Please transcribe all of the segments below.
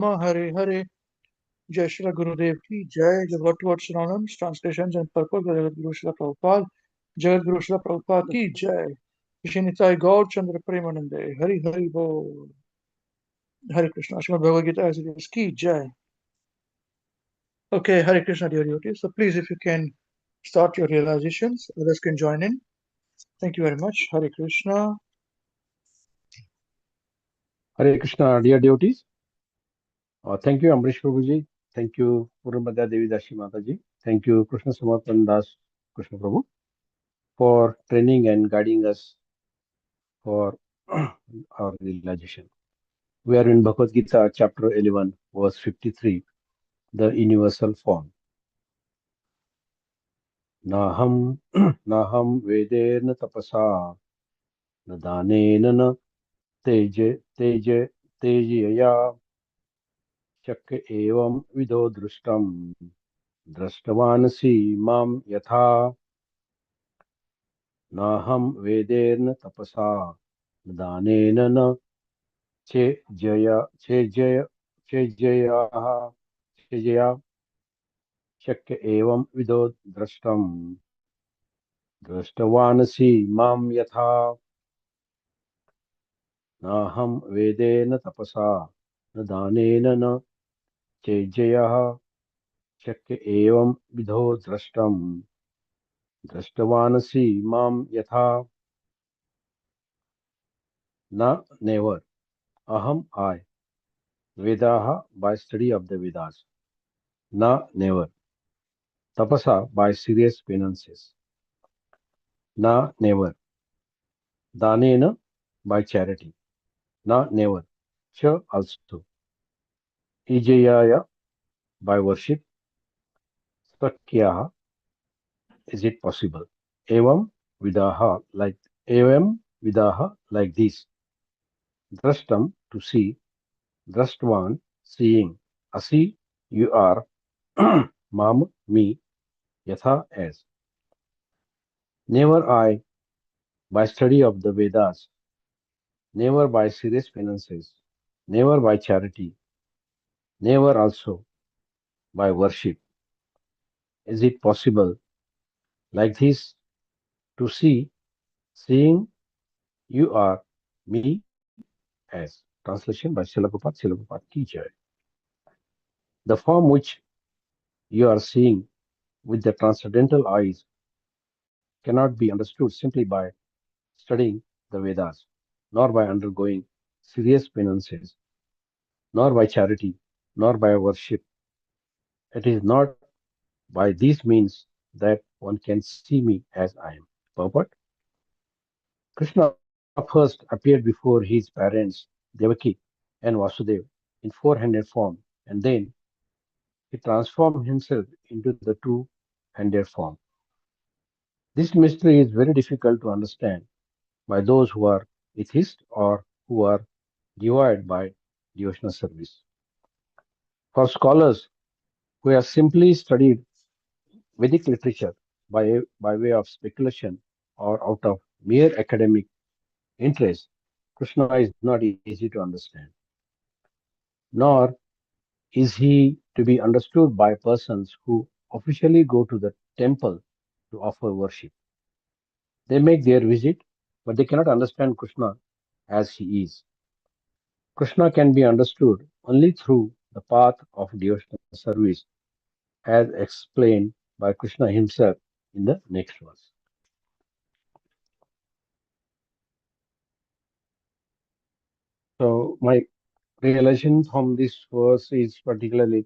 Hare Hare. Jai Shri Gurudev ki Jai. The word towards synonyms, translations and purpose by Jagat Guru Srila Prabhupada. Jagat Guru Srila Prabhupada ki Jai. Vishinitai Gaur Chandra Premanande. Hari Hari Bo. Hare Krishna. Srimad Bhagavad Gita as it is ki Jai. Okay, Hare Krishna dear devotees. So please, if you can start your realizations, others can join in. Thank you very much. Hare Krishna. Hare Krishna, dear devotees. Thank you, Amrish Prabhuji. Thank you, Purnamadya Devi Dashi Mataji. Thank you, Krishna Samarpan Das Krishna Prabhu, for training and guiding us for our realization. We are in Bhagavad Gita, chapter 11, verse 53, the universal form. Naham Naham Vedena Tapasa Nadanena na Tejaya Shakya Evam Vido Drushtam Drashtavanasi Mam Yatha Naham Vederna Tapasa Danena na Chejaya Shakya Evam Vido Drashtam Drashtavanasi Mam Yatha Naham Vedena Tapasa Danena na Chejaya Shakya Evam Vido Drashtam Drashtavanasi Mam Yatha Na never. Aham I. Vedaha by study of the Vedas. Na never. Tapasa by serious penances. Na never. Danena by charity. Na never. Cha also. Ijayaya by worship. Sakyaha is it possible. Evam vidaha like this. Drashtam to see. Drashtvan seeing. Asi you are. Mam me. Yatha as. Never I by study of the Vedas, never by serious penances, never by charity, never also by worship. Is it possible like this to see, seeing you are me as? Translation by Srila Prabhupada ki Jai. The form which you are seeing with the transcendental eyes cannot be understood simply by studying the Vedas, nor by undergoing serious penances, nor by charity, nor by worship. It is not by these means that one can see me as I am. Purport. Krishna first appeared before his parents Devaki and Vasudev in four-handed form, and then he transformed himself into the two-handed form. This mystery is very difficult to understand by those who are atheists or who are devoid by devotional service. For scholars who have simply studied Vedic literature by way of speculation or out of mere academic interest, Krishna is not easy to understand. Nor is he to be understood by persons who officially go to the temple to offer worship. They make their visit, but they cannot understand Krishna as he is. Krishna can be understood only through the path of devotional service, as explained by Krishna himself in the next verse. So, my realization from this verse is particularly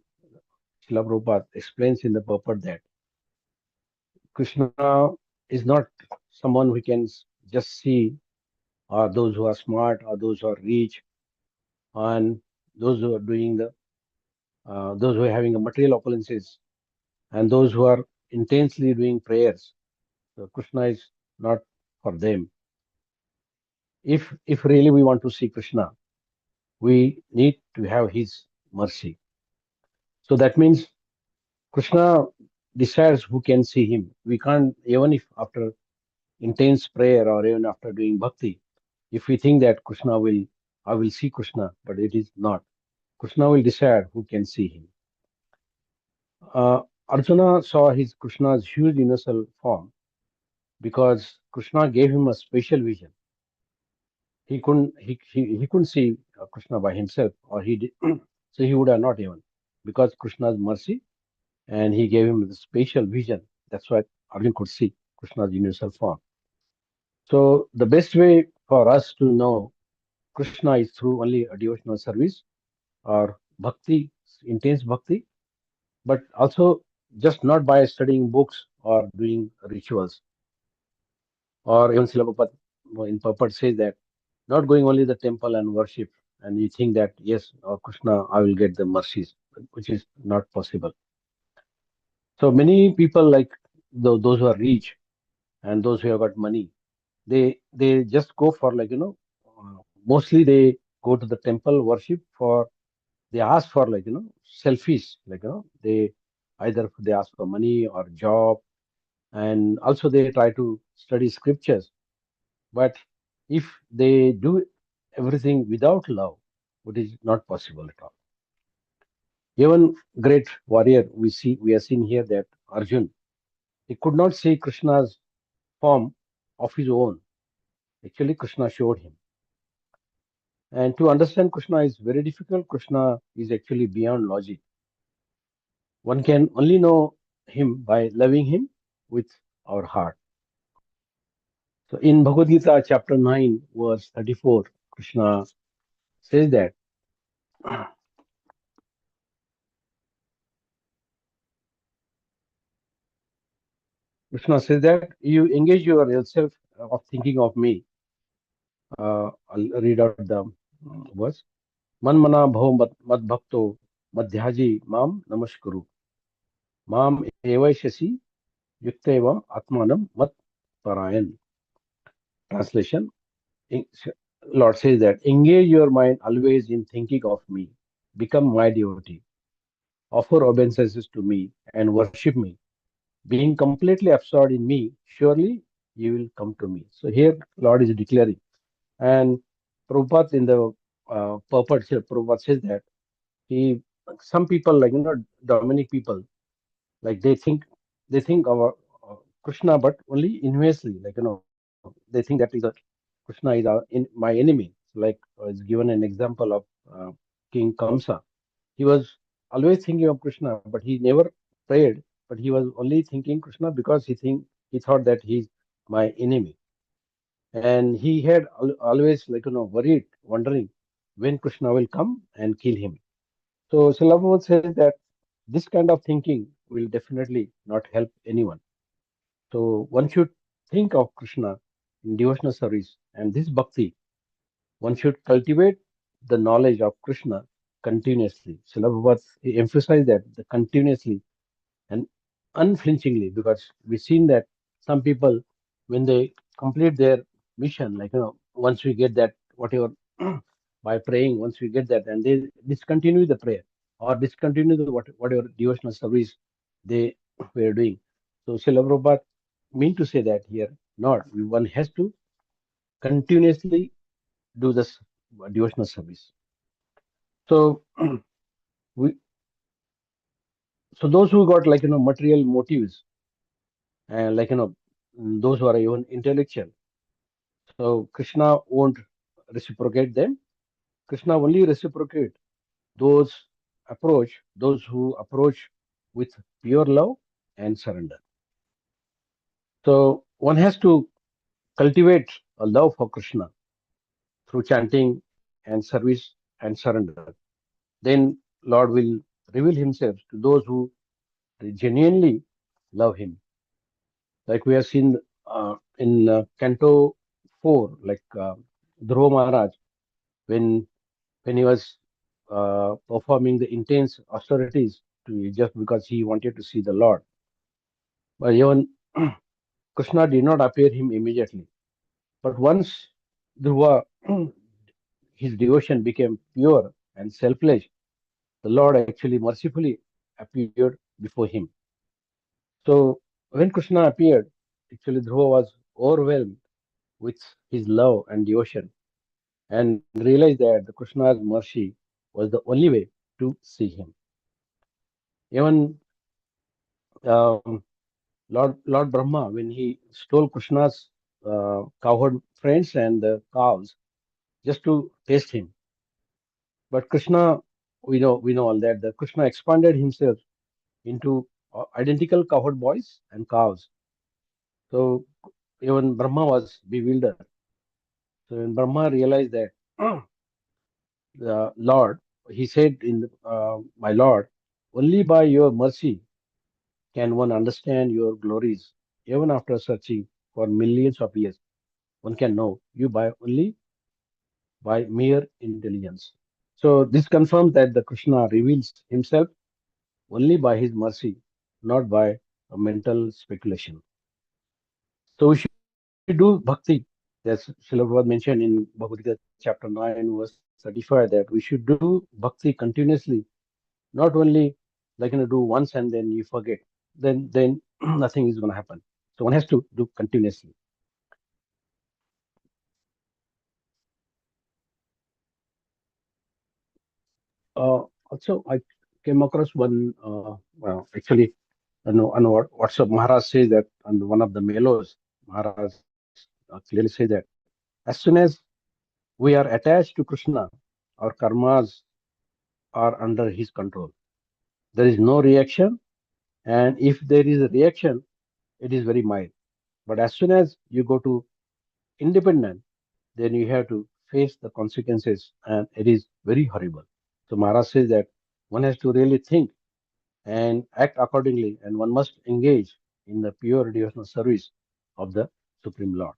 Srila Prabhupada explains in the purport that Krishna is not someone we can just see, or those who are smart, or those who are rich, and those who are doing those who are having a material opulences, and those who are intensely doing prayers. So Krishna is not for them. If really we want to see Krishna, we need to have His mercy. So that means Krishna decides who can see Him. We can't, even if after intense prayer or even after doing bhakti, if we think that I will see Krishna, but it is not. Krishna will decide who can see him. Arjuna saw his Krishna's huge universal form because Krishna gave him a special vision. He couldn't see Krishna by himself, or he did, so he would have not even, because Krishna's mercy, and he gave him the special vision. That's why Arjuna could see Krishna's universal form. So the best way for us to know Krishna is through only a devotional service or bhakti, intense bhakti, but also just not by studying books or doing rituals. Or even Srila Prabhupada in Purport says that not going only the temple and worship, and you think that yes, Krishna, I will get the mercies, which is not possible. So many people, like those who are rich and those who have got money, they just go for, like, mostly they go to the temple worship for, they ask for, like, selfish, like, they either they ask for money or job, and also they try to study scriptures. But if they do everything without love, it is not possible at all. Even great warrior, we are seeing here that Arjun, he could not see Krishna's form of his own. Actually, Krishna showed him. And to understand Krishna is very difficult. Krishna is actually beyond logic. One can only know him by loving him with our heart. So in Bhagavad Gita, chapter 9, verse 34, Krishna says that you engage yourself of thinking of me. I'll read out the verse. Man mana bhav mad bhakto madhyaji mam namaskuru. Mam evaishasi yukteva atmanam mat parayan. Translation. En- Lord says that engage your mind always in thinking of me. Become my devotee. Offer obeisances to me and worship me. Being completely absorbed in me, surely you will come to me. So here Lord is declaring. And Prabhupada in the purport here, Prabhupada says that he, some people, like, Dominic people, like they think of Krishna, but only inversely, like, they think that is a Krishna is my enemy. Like, is given an example of King Kamsa. He was always thinking of Krishna, but he never prayed. But he was only thinking Krishna because he thought that he's my enemy, and he had always, like, worried, wondering when Krishna will come and kill him. So Srila Prabhupada says that this kind of thinking will definitely not help anyone. So one should think of Krishna in devotional service, and this bhakti, one should cultivate the knowledge of Krishna continuously. Srila Prabhupada emphasized that the continuously and unflinchingly, because we've seen that some people, when they complete their mission, like, once we get that whatever by praying, once we get that, and they discontinue the prayer or discontinue the whatever devotional service they were doing. So Srila Prabhupada mean to say that here, not one has to continuously do this devotional service. So we, so those who got, like, material motives, and, like, those who are even intellectual, so Krishna won't reciprocate them. Krishna only reciprocate those those who approach with pure love and surrender. So one has to cultivate a love for Krishna through chanting and service and surrender. Then Lord will reveal himself to those who genuinely love him. Like we have seen in Canto 4, like Dhruva Maharaj, when he was performing the intense austerities just because he wanted to see the Lord. But even Krishna did not appear him immediately. But once Dhruva, his devotion became pure and selfless, the Lord actually mercifully appeared before him. So when Krishna appeared, actually Dhruva was overwhelmed with his love and devotion, and realized that the Krishna's mercy was the only way to see him. Even Lord Brahma, when he stole Krishna's cowherd friends and the cows just to taste him, but Krishna, we know all that. The Krishna expanded himself into identical cowherd boys and cows. So even Brahma was bewildered. So when Brahma realized that the Lord, he said, "My Lord, only by your mercy can one understand your glories. Even after searching for millions of years, one can know you by only by mere intelligence." So this confirms that the Krishna reveals himself only by his mercy, not by a mental speculation. So we should do bhakti, as Srila Prabhupada mentioned in Bhagavad Gita chapter 9, verse 35, that we should do bhakti continuously, not only do once and then you forget. Then nothing is going to happen. So one has to do continuously. Also, I came across one, actually, on WhatsApp, Maharaj says that on one of the malos, Maharaj clearly says that as soon as we are attached to Krishna, our karmas are under his control. There is no reaction, and if there is a reaction, it is very mild. But as soon as you go to independent, then you have to face the consequences, and it is very horrible. So Maharaj says that one has to really think and act accordingly, and one must engage in the pure devotional service of the Supreme Lord.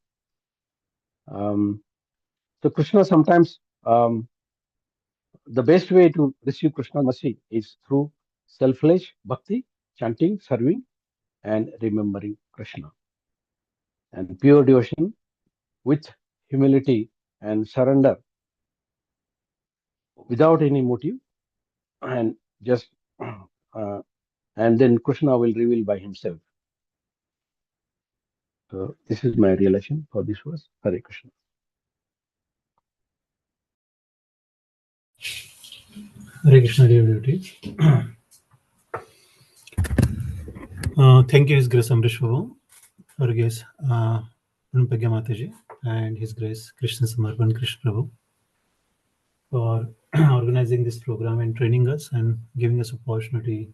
So Krishna sometimes, the best way to receive Krishna's mercy is through selfless bhakti, chanting, serving, and remembering Krishna. And pure devotion with humility and surrender without any motive, and just and then Krishna will reveal by himself. So this is my realization for this verse. Hare Krishna. Hare Krishna, dear devotees. Thank you, His Grace Amrish Prabhu, for His Pranapagya Mataji, and His Grace Krishna Samarpan Krishna Prabhu for organizing this program and training us and giving us opportunity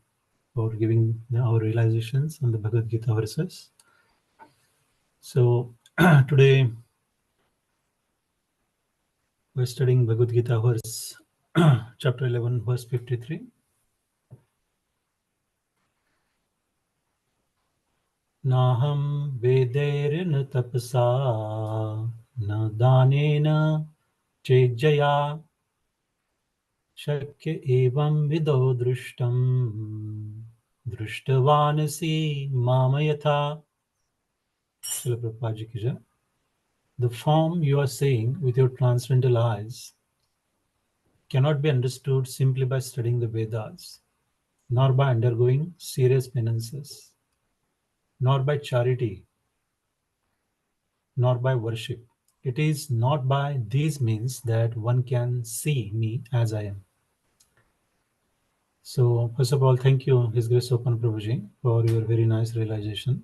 for giving our realizations on the Bhagavad Gita verses. So today we're studying Bhagavad Gita verse chapter 11, verse 53. Naham vederna tapasa na danena chejaya shakya evam vido drushtam drushtavanasi mamayatha. Srila Prabhupada Ji ki jai. The form you are seeing with your transcendental eyes cannot be understood simply by studying the Vedas, nor by undergoing serious penances, nor by charity, nor by worship. It is not by these means that one can see me as I am. So, first of all, thank you, His Grace Open Prabhuji, for your very nice realization.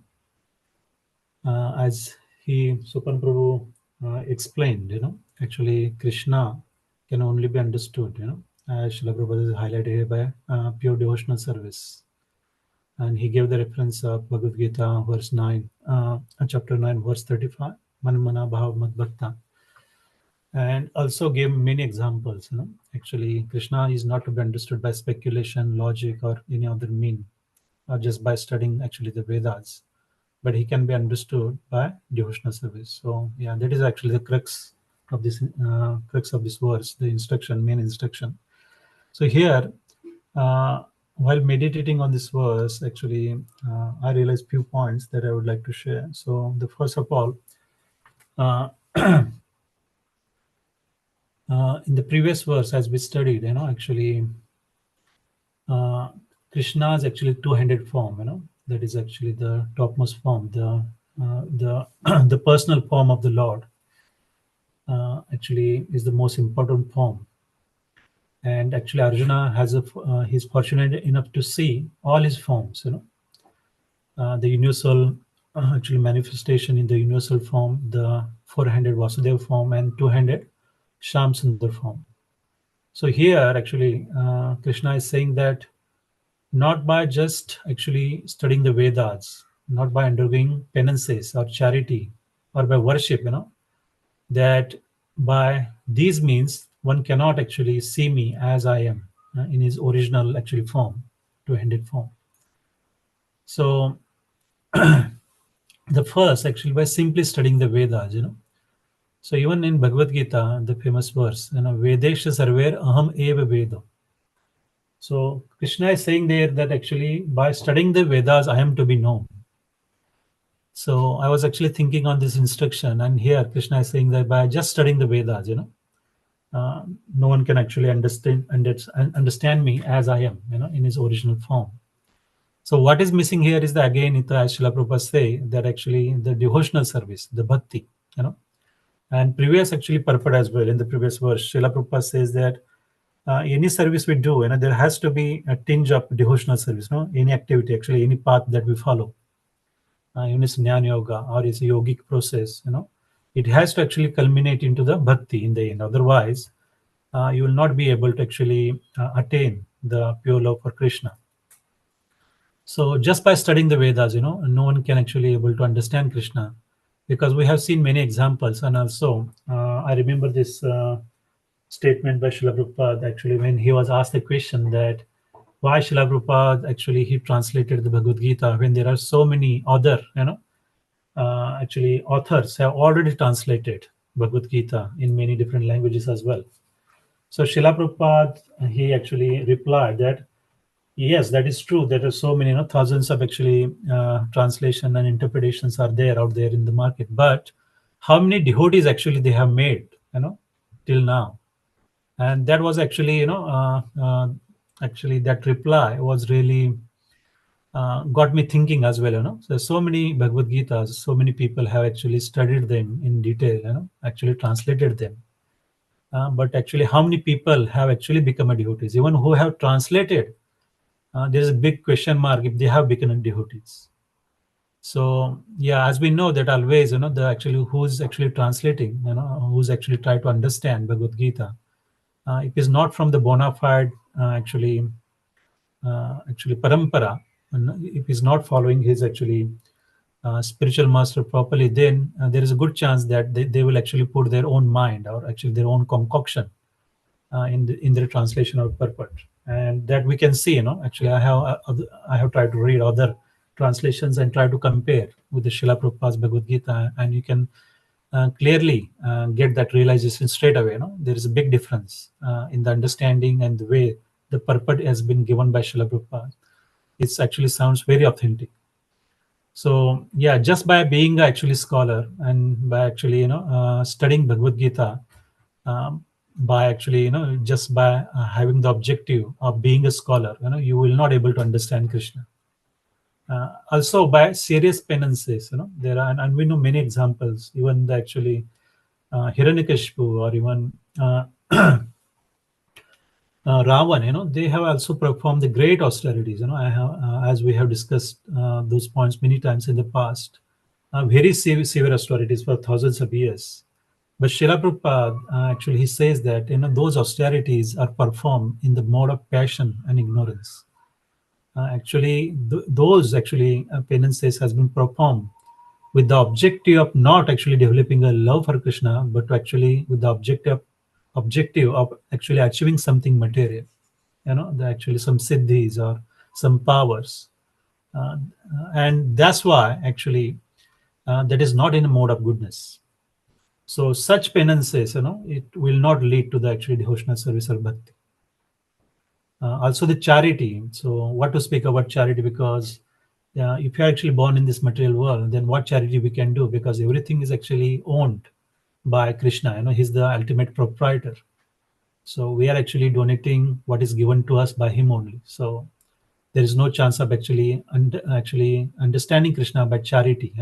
As Sopan Prabhu explained, actually Krishna can only be understood, as Srila Prabhupada is highlighted here by pure devotional service. And he gave the reference of Bhagavad Gita, verse 9, chapter 9, verse 35, Manmana Bhav Mad Bhakta. And also gave many examples. Actually, Krishna is not to be understood by speculation, logic, or any other mean, or just by studying actually the Vedas, but he can be understood by devotional service. So, yeah, that is actually the crux of this verse, the instruction, main instruction. So here, while meditating on this verse, actually, I realized few points that I would like to share. So, the first of all. In the previous verse, as we studied, actually, Krishna is actually two-handed form. That is actually the topmost form, the the personal form of the Lord. Actually, is the most important form, and actually Arjuna has he's fortunate enough to see all his forms, the universal actually manifestation in the universal form, the four-handed Vasudeva form and two-handed Shamsundar form. So here actually Krishna is saying that not by just actually studying the Vedas, not by undergoing penances or charity or by worship, that by these means one cannot actually see me as I am in his original actually form, two-handed form. So the first actually by simply studying the Vedas, So even in Bhagavad Gita, the famous verse, Vedesha sarver aham eva vedo. So Krishna is saying there that actually by studying the Vedas, I am to be known. So I was actually thinking on this instruction, and here Krishna is saying that by just studying the Vedas, no one can actually understand me as I am, in his original form. So what is missing here is that again, as Srila Prabhupada say that actually the devotional service, the bhakti, and previous actually purport as well in the previous verse, Srila Prabhupada says that any service we do, there has to be a tinge of devotional service, any activity, actually any path that we follow, even it's Jnana Yoga or it's a yogic process, it has to actually culminate into the bhakti in the end. Otherwise, you will not be able to actually attain the pure love for Krishna. So just by studying the Vedas, no one can actually able to understand Krishna, because we have seen many examples. And also, I remember this statement by Srila Prabhupada, actually, when he was asked the question that why Srila Prabhupada actually he translated the Bhagavad Gita when there are so many other, actually authors have already translated Bhagavad Gita in many different languages as well. So Srila Prabhupada, he actually replied that, yes, that is true. There are so many, thousands of actually translation and interpretations are there out there in the market. But how many devotees actually they have made, till now? And that was actually, actually that reply was really got me thinking as well. So many Bhagavad Gitas, so many people have actually studied them in detail, actually translated them. But actually, how many people have actually become a devotees? Even who have translated, there's a big question mark if they have become devotees. So yeah, as we know that always, the actually who's actually translating, who's actually try to understand Bhagavad Gita, it is not from the bona fide actually parampara, and if he's not following his actually spiritual master properly, then there is a good chance that they will actually put their own mind or actually their own concoction in their translation or purport. And that we can see, actually I have tried to read other translations and try to compare with the Srila Prabhupada's Bhagavad Gita, and you can clearly get that realization straight away. There is a big difference in the understanding and the way the purport has been given by Srila Prabhupada. It actually sounds very authentic. So yeah, just by being actually scholar and by actually studying Bhagavad Gita, by actually just by having the objective of being a scholar, you will not able to understand Krishna. Also by serious penances, there are, and we know many examples, even the actually Hiranyakashipu or even Ravan, they have also performed the great austerities. I have, as we have discussed those points many times in the past, very severe austerities for thousands of years. But Srila Prabhupada, actually, he says that those austerities are performed in the mode of passion and ignorance. Actually, those actually penances has been performed with the objective of not actually developing a love for Krishna, but actually with the objective of actually achieving something material, actually some siddhis or some powers, and that's why actually that is not in a mode of goodness. So such penances, it will not lead to the actually devotional service or bhakti. Also the charity. So what to speak about charity, because if you're actually born in this material world, then what charity we can do, because everything is actually owned by Krishna. He's the ultimate proprietor. So we are actually donating what is given to us by him only. So there is no chance of actually understanding Krishna by charity,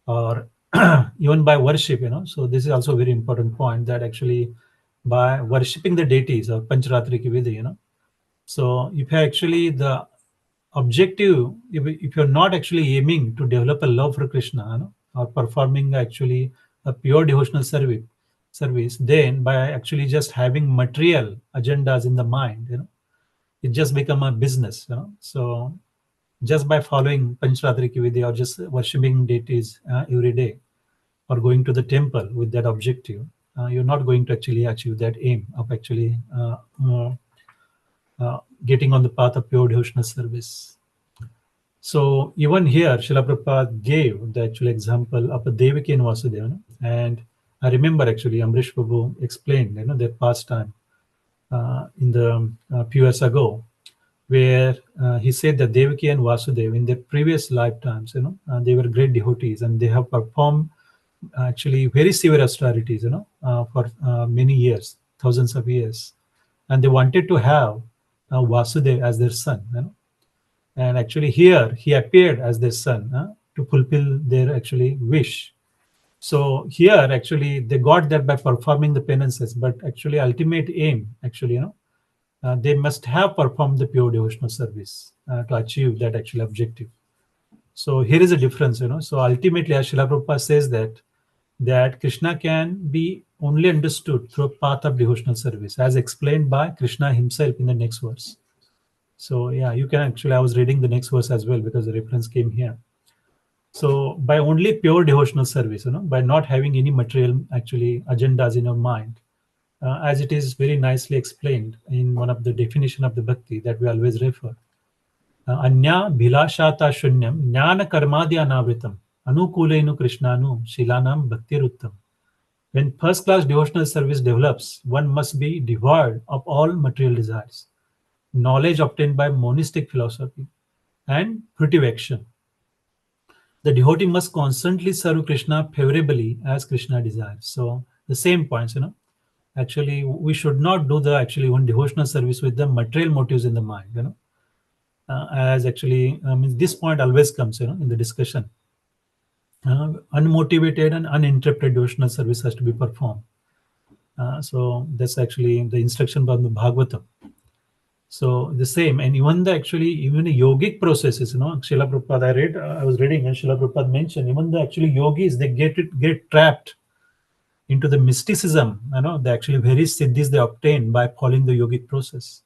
or even by worship. So this is also a very important point, that actually by worshipping the deities or Pancharatri ki vidhi, you know. So if you actually the objective, if you're not actually aiming to develop a love for Krishna, you know, or performing actually a pure devotional service, then by actually just having material agendas in the mind, you know, it just become a business, you know. So just by following Pancharatri ki vidhi or just worshipping deities every day or going to the temple with that objective, you're not going to actually achieve that aim of actually getting on the path of pure devotional service. So even here, Srila Prabhupada gave the actual example of a Devaki and Vasudeva, no? And I remember actually Amrish Prabhu explained, you know, their pastime in the few years ago, where he said that Devaki and Vasudeva in their previous lifetimes, you know, they were great devotees and they have performed actually very severe austerities, you know, for many years, thousands of years, and they wanted to have Vasudeva as their son, you know. And actually here he appeared as their son to fulfill their actually wish. So here actually they got that by performing the penances, but actually ultimate aim actually, you know, they must have performed the pure devotional service to achieve that actual objective. So here is a difference, you know. So ultimately, as Srila Prabhupada says that Krishna can be only understood through a path of devotional service, as explained by Krishna himself in the next verse. So yeah, you can actually, I was reading the next verse as well because the reference came here. So by only pure devotional service, you know, by not having any material actually agendas in your mind, as it is very nicely explained in one of the definition of the bhakti that we always refer. Anya bhilashata shunyam jnana karmadi anavritam anukulenu krishnanu shilanam bhaktiruttam. When first class devotional service develops, one must be devoid of all material desires, knowledge obtained by monistic philosophy, and fruitive action. The devotee must constantly serve Krishna favorably as Krishna desires. So the same points, you know. Actually, we should not do the actually one devotional service with the material motives in the mind, you know. As actually, this point always comes, you know, in the discussion. Unmotivated and uninterrupted devotional service has to be performed. So that's actually the instruction from the Bhagavatam. So the same, and even the actually even the yogic processes, you know, Srila Prabhupada, I was reading, and Srila Prabhupada mentioned even the actually yogis, they get trapped into the mysticism, you know, the actually various siddhis they obtain by following the yogic process.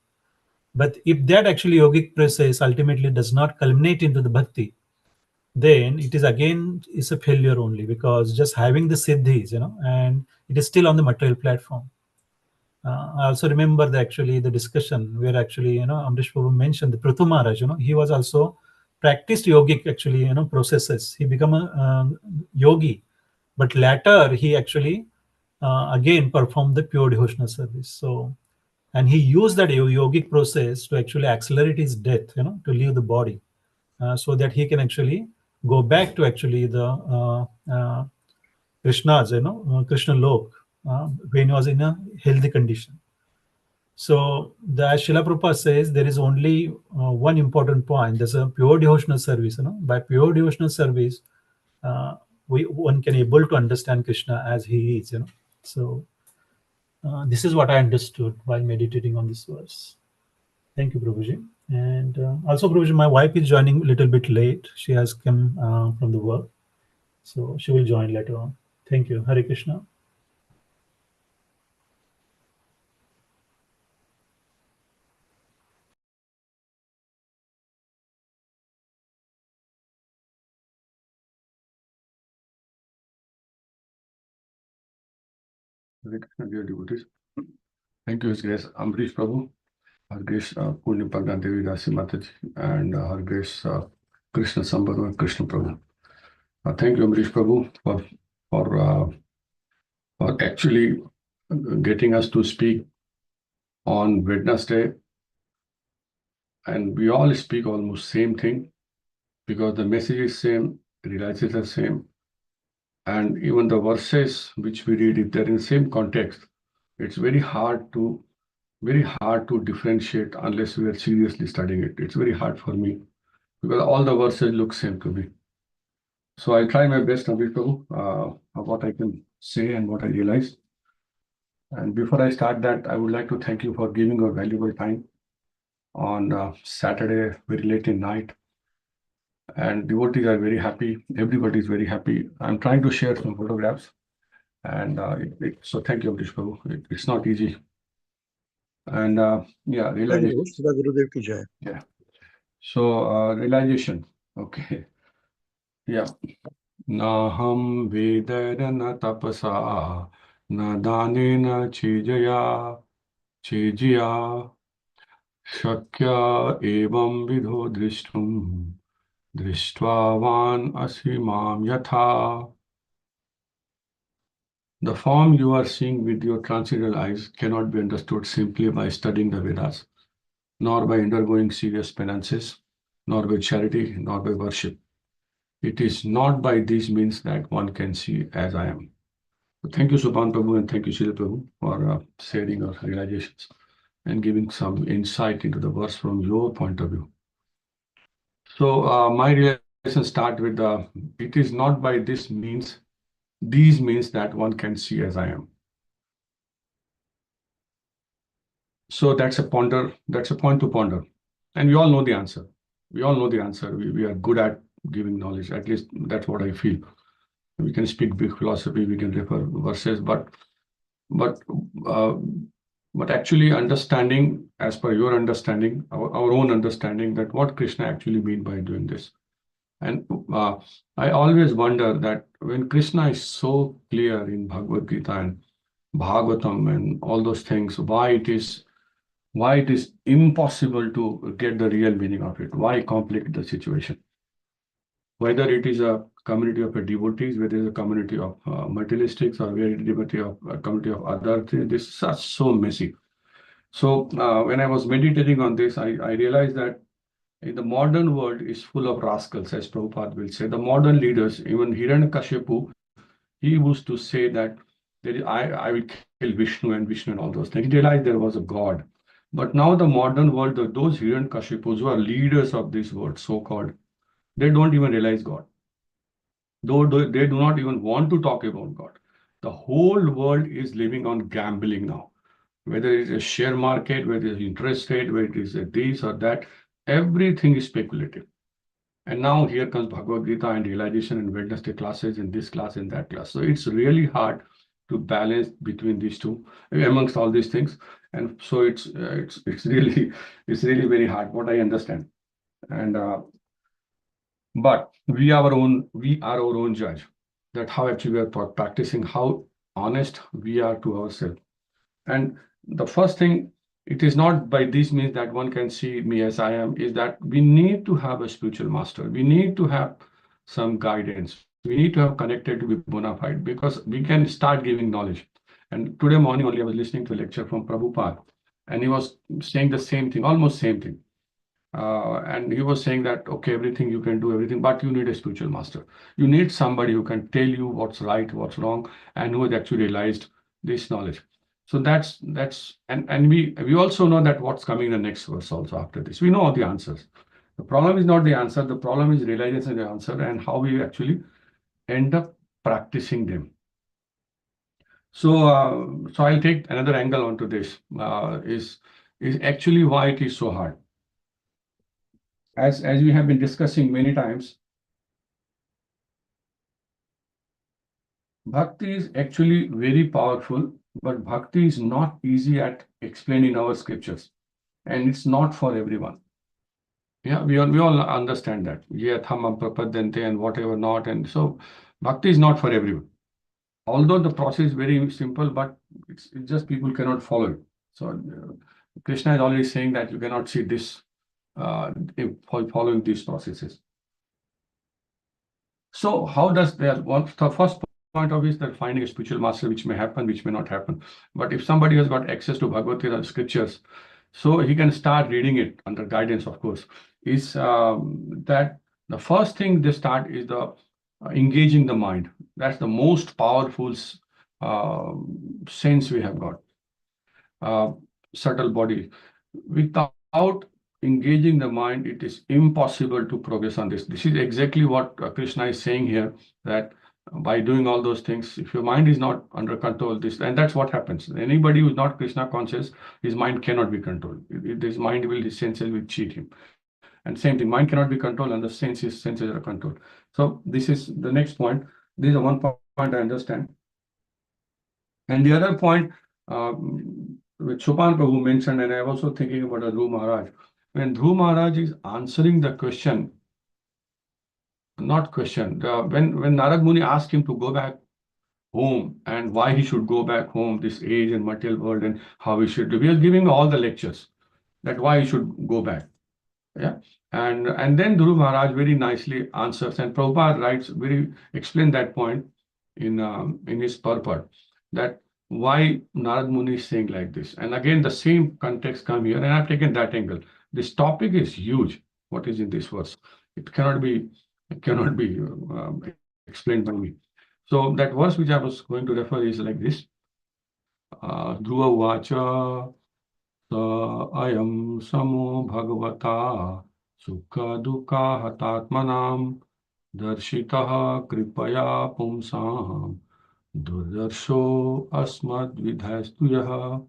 But if that actually yogic process ultimately does not culminate into the bhakti, then it is again is a failure only, because just having the siddhis, you know, and it is still on the material platform. I also remember the discussion where actually, you know, Amrish Prabhu mentioned the Prithu Maharaj, you know, he was also practiced yogic actually, you know, processes. He became a yogi, but later he actually again performed the pure devotional service. So, and he used that yogic process to actually accelerate his death, you know, to leave the body, so that he can actually go back to actually the Krishna's, you know, Krishna Lok, when he was in a healthy condition. So the as Srila Prabhupada says, there is only one important point. There's a pure devotional service. You know, by pure devotional service, one can able to understand Krishna as he is. You know, so this is what I understood while meditating on this verse. Thank you, Prabhuji. And also, Prabhuji, my wife is joining a little bit late. She has come from the work, so she will join later on. Thank you. Hare Krishna. Dear devotees, thank you, His Grace Amrish Prabhu, Her Grace Purni Pragna Devi Dasi Mataji, and Her Grace Krishna Sambhava Krishna Prabhu. Thank you, Amrish Prabhu, for actually getting us to speak on Wednesday. And we all speak almost same thing because the message is same, realizes the same, and even the verses which we read, if they're in the same context, it's very hard to differentiate unless we are seriously studying it. It's very hard for me because all the verses look same to me. So I'll try my best, Amrit Prabhu, what I can say and what I realize. And before I start that, I would like to thank you for giving your valuable time on Saturday, very late in night. And devotees are very happy. Everybody is very happy. I'm trying to share some photographs. And so thank you, Amrish Prabhu. It's not easy. And yeah, Jai realization. Guru, Srila Gurudev ki jai. Yeah. So realization. Okay. Yeah. Naham vedana tapasa na danena chijaya shakya evam vidho drishtum drishtvavan asimam yatha. The form you are seeing with your transcendental eyes cannot be understood simply by studying the Vedas, nor by undergoing serious penances, nor by charity, nor by worship. It is not by these means that one can see as I am. So thank you, Subhan Prabhu, and thank you, Srila Prabhu, for sharing your realizations and giving some insight into the verse from your point of view. So my realization start with it is not by these means that one can see as I am. So that's a point to ponder. And we all know the answer. We all know the answer. We are good at giving knowledge. At least that's what I feel. We can speak big philosophy, we can refer verses, but actually understanding, as per your understanding, our own understanding, that what Krishna actually mean by doing this. And I always wonder that when Krishna is so clear in Bhagavad Gita and Bhagavatam and all those things, why it is impossible to get the real meaning of it. Why complicate the situation? Whether it is a community of devotees, whether it is a community of materialistics, or whether it is a community of other things, this is such so messy. So when I was meditating on this, I realized that in the modern world is full of rascals, as Prabhupada will say. The modern leaders, even Hiranyakashipu, he used to say that I will kill Vishnu and all those things. He realized there was a God. But now the modern world, those Hiranyakashipus who are leaders of this world, so-called, they don't even realize God. Though they do not even want to talk about God. The whole world is living on gambling now. Whether it is a share market, whether it is interest rate, whether it is this or that, everything is speculative. And now here comes Bhagavad Gita and realization and Wednesday classes in this class and that class. So it's really hard to balance between these two amongst all these things. And so it's really very hard, what I understand. And but we are our own judge, that how actually we are practicing, how honest we are to ourselves. And the first thing, it is not by this means that one can see me as I am, is that we need to have a spiritual master. We need to have some guidance. We need to have connected to be bona fide, because we can start giving knowledge. And today morning only I was listening to a lecture from Prabhupada, and he was saying the same thing, almost same thing. And he was saying that, okay, everything you can do, everything, but you need a spiritual master. You need somebody who can tell you what's right, what's wrong, and who has actually realized this knowledge. So and we also know that what's coming in the next verse also after this. We know all the answers. The problem is not the answer. The problem is realization of the answer and how we actually end up practicing them. So I'll take another angle onto this. Is actually why it is so hard. As we have been discussing many times, bhakti is actually very powerful, but bhakti is not easy at explaining our scriptures, and it's not for everyone. Yeah, we all understand that. Yatham prapadyante and whatever not, and so bhakti is not for everyone. Although the process is very simple, but it's just people cannot follow it. So Krishna is always saying that you cannot see this following these processes. So how does that? The first point of is that finding a spiritual master, which may happen, which may not happen. But if somebody has got access to Bhagavad Gita scriptures, so he can start reading it under guidance, of course, is that the first thing they start is the engaging the mind. That's the most powerful sense we have got. Subtle body. Without engaging the mind, it is impossible to progress on this. This is exactly what Krishna is saying here, that by doing all those things. If your mind is not under control, and that's what happens. Anybody who's not Krishna conscious, his mind cannot be controlled. His mind will, his senses will cheat him. And same thing, mind cannot be controlled and the senses are controlled. So this is the next point. This is the one point I understand. And the other point, which Sopan Prabhu mentioned, and I'm also thinking about Dhruv Maharaj. When Dhruv Maharaj is answering the question, not question, when Narad Muni asked him to go back home and why he should go back home, this age and material world, and how he should do, he was giving all the lectures that why he should go back. Yeah. And then Dhruv Maharaj very nicely answers, and Prabhupada writes, explain that point in his purport, that why Narad Muni is saying like this. And again, the same context come here, and I've taken that angle. This topic is huge. What is in this verse? It cannot be explained by me. So that verse which I was going to refer is like this. Dhruva Vacha Ayam Samo Bhagavata Sukha Dukha Hatatmanam Darshitaha Kripaya Pumsam Durdarsho Asmad Vidhastuyaha.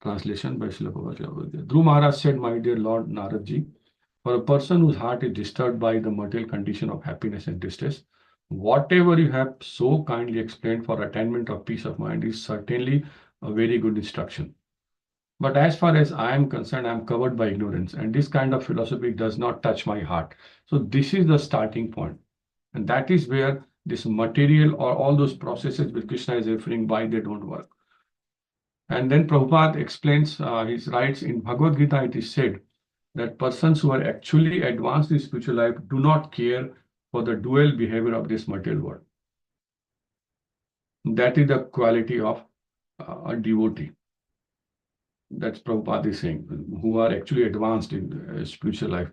Translation by Srila Prabhupada. Dhruv Maharaj said, my dear Lord Naradji, for a person whose heart is disturbed by the material condition of happiness and distress, whatever you have so kindly explained for attainment of peace of mind is certainly a very good instruction. But as far as I am concerned, I am covered by ignorance, and this kind of philosophy does not touch my heart. So this is the starting point. And that is where this material or all those processes which Krishna is referring, why they don't work. And then Prabhupada explains, he writes in Bhagavad Gita, it is said that persons who are actually advanced in spiritual life do not care for the dual behavior of this material world. That is the quality of a devotee. That's Prabhupada is saying, who are actually advanced in spiritual life.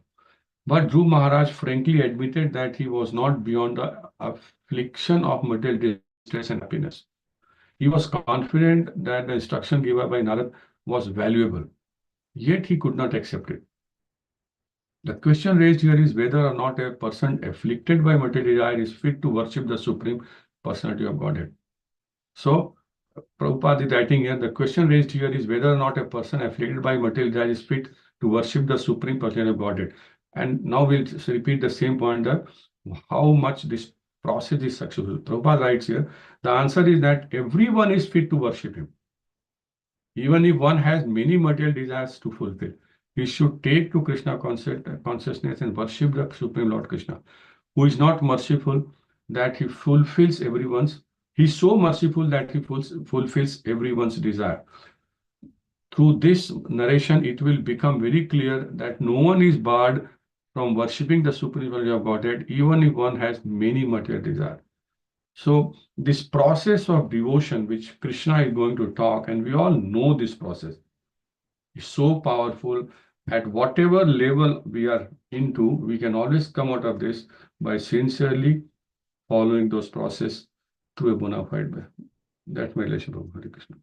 But Dhruv Maharaj frankly admitted that he was not beyond the affliction of material distress and happiness. He was confident that the instruction given by Narad was valuable, yet he could not accept it. The question raised here is whether or not a person afflicted by material desire is fit to worship the Supreme Personality of Godhead. So, Prabhupada is writing here, the question raised here is whether or not a person afflicted by material desire is fit to worship the Supreme Personality of Godhead. And now we'll repeat the same point, that how much this process is successful. Prabhupada writes here, the answer is that everyone is fit to worship him. Even if one has many material desires to fulfill, he should take to Krishna consciousness and worship the Supreme Lord Krishna, who is not merciful that he fulfills everyone's. He's so merciful that he fulfills everyone's desire. Through this narration, it will become very clear that no one is barred from worshipping the Supreme Personality of Godhead, even if one has many material desires. So this process of devotion, which Krishna is going to talk, and we all know this process, is so powerful. At whatever level we are into, we can always come out of this by sincerely following those processes through a bona fide way. That's my relation from Hare Krishna.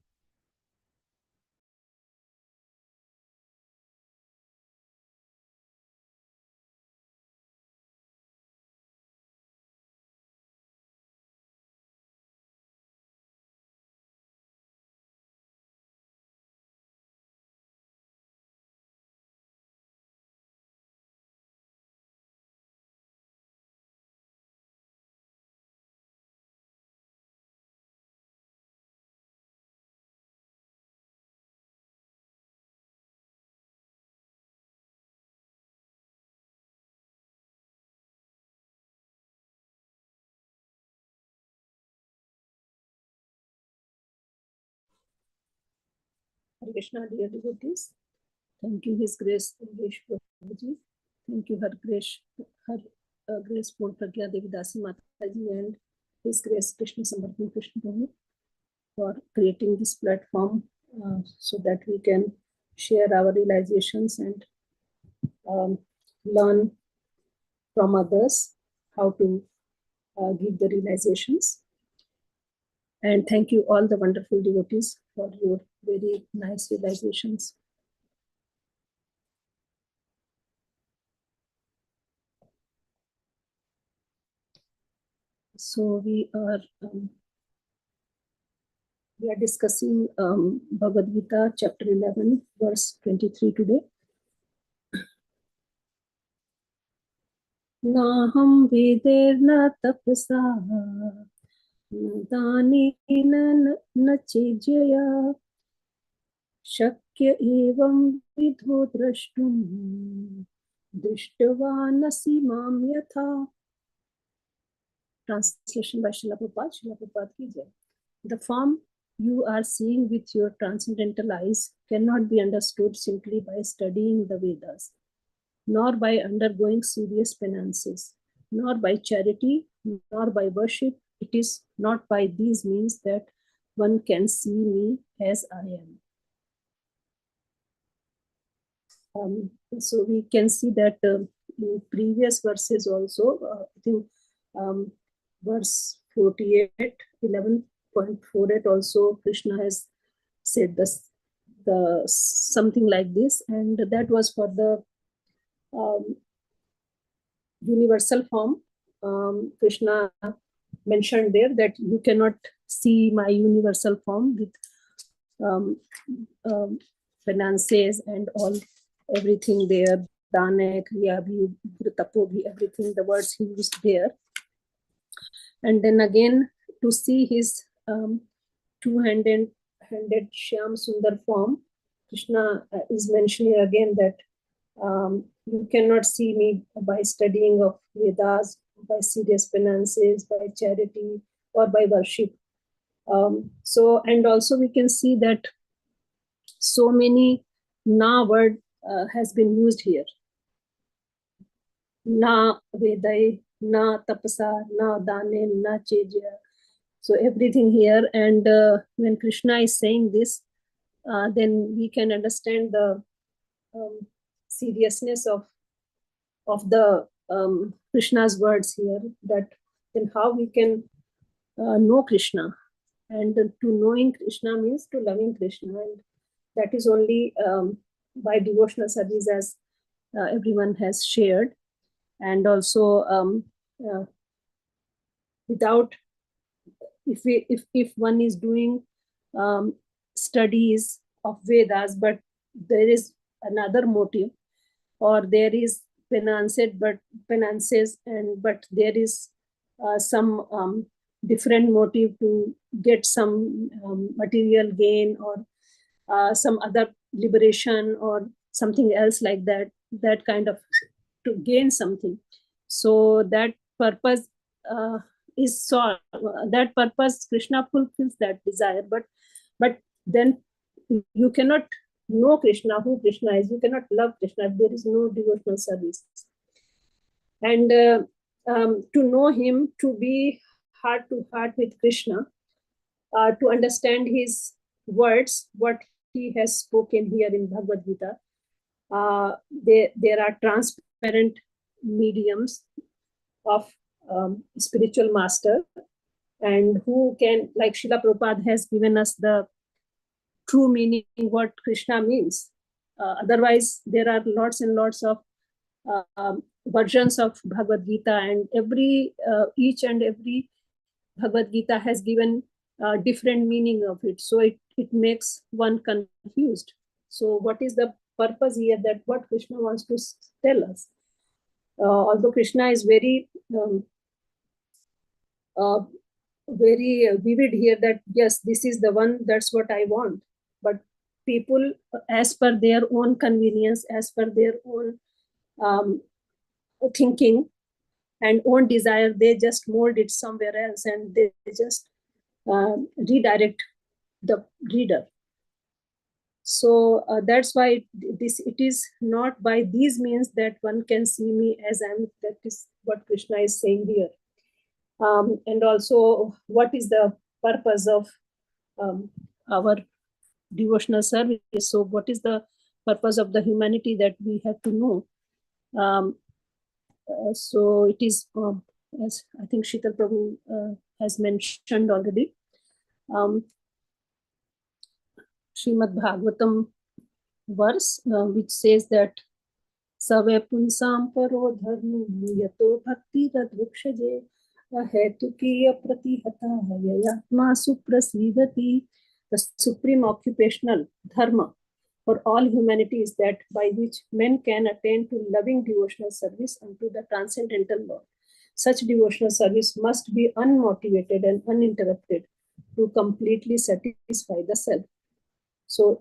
Hare Krishna, dear devotees. Thank you, His Grace English Prabhuji. Thank you, Her Graceful Pragya Devi Dasi Mataji and His Grace Krishna Sambartan Krishna Prabhu for creating this platform so that we can share our realizations and learn from others how to give the realizations. And thank you all the wonderful devotees for your very nice realizations. So we are discussing Bhagavad Gita, chapter 11, verse 23 today. Naham vedirna tapasa न दानेन न चेज्यया शक्य एवं विधो द्रष्टुम दृष्टवानसि माम यथा. Translation by Srila Prabhupada. Srila Prabhupada ki jai. The form you are seeing with your transcendental eyes cannot be understood simply by studying the Vedas, nor by undergoing serious penances, nor by charity, nor by worship. It is not by these means that one can see me as I am. So we can see that in previous verses also, I think verse 48, 11.48 also, Krishna has said this, something like this, and that was for the universal form. Krishna mentioned there that you cannot see my universal form with finances and all, everything there, dane, kriya bhi, tapo bhi, everything, the words he used there. And then again, to see his two-handed Shyam Sundar form, Krishna is mentioning again that you cannot see me by studying of Vedas, by serious penances, by charity, or by worship. So, and also we can see that so many na word has been used here. Na Vedai, na tapasa, na dane, na chejya. So everything here, and when Krishna is saying this, then we can understand the seriousness of the Krishna's words here. That then how we can know Krishna, and to knowing Krishna means to loving Krishna, and that is only by devotional service, as everyone has shared, and also without, if one is doing studies of Vedas, but there is another motive, or there is penances, and but there is some different motive to get some material gain, or some other liberation, or something else like that, that kind of, to gain something. So that purpose is sought. That purpose, Krishna fulfills that desire, but then you cannot know Krishna, who Krishna is. You cannot love Krishna if there is no devotional service. And to know him, to be heart to heart with Krishna, to understand his words, what he has spoken here in Bhagavad Gita. There are transparent mediums of spiritual master, and who can, like Srila Prabhupada has given us the true meaning, what Krishna means. Otherwise, there are lots and lots of versions of Bhagavad Gita, and each and every Bhagavad Gita has given different meaning of it. So it makes one confused. So what is the purpose here, that what Krishna wants to tell us? Although Krishna is very vivid here, that yes, this is the one, that's what I want. But people, as per their own convenience, as per their own thinking and own desire, they just mold it somewhere else, and they just redirect the reader. So that's why it is not by these means that one can see me as I am. That is what Krishna is saying here. And also, what is the purpose of our devotional service? So what is the purpose of the humanity, that we have to know? So it is, as I think Sheetal Prabhu has mentioned already, Srimad Bhagavatam verse, which says that Save punsam paro dharmu yato bhakti radvukshaje Ahetukiya pratihata yayatma suprasidati. The supreme occupational dharma for all humanity is that by which men can attain to loving devotional service unto the transcendental Lord. Such devotional service must be unmotivated and uninterrupted to completely satisfy the self. So,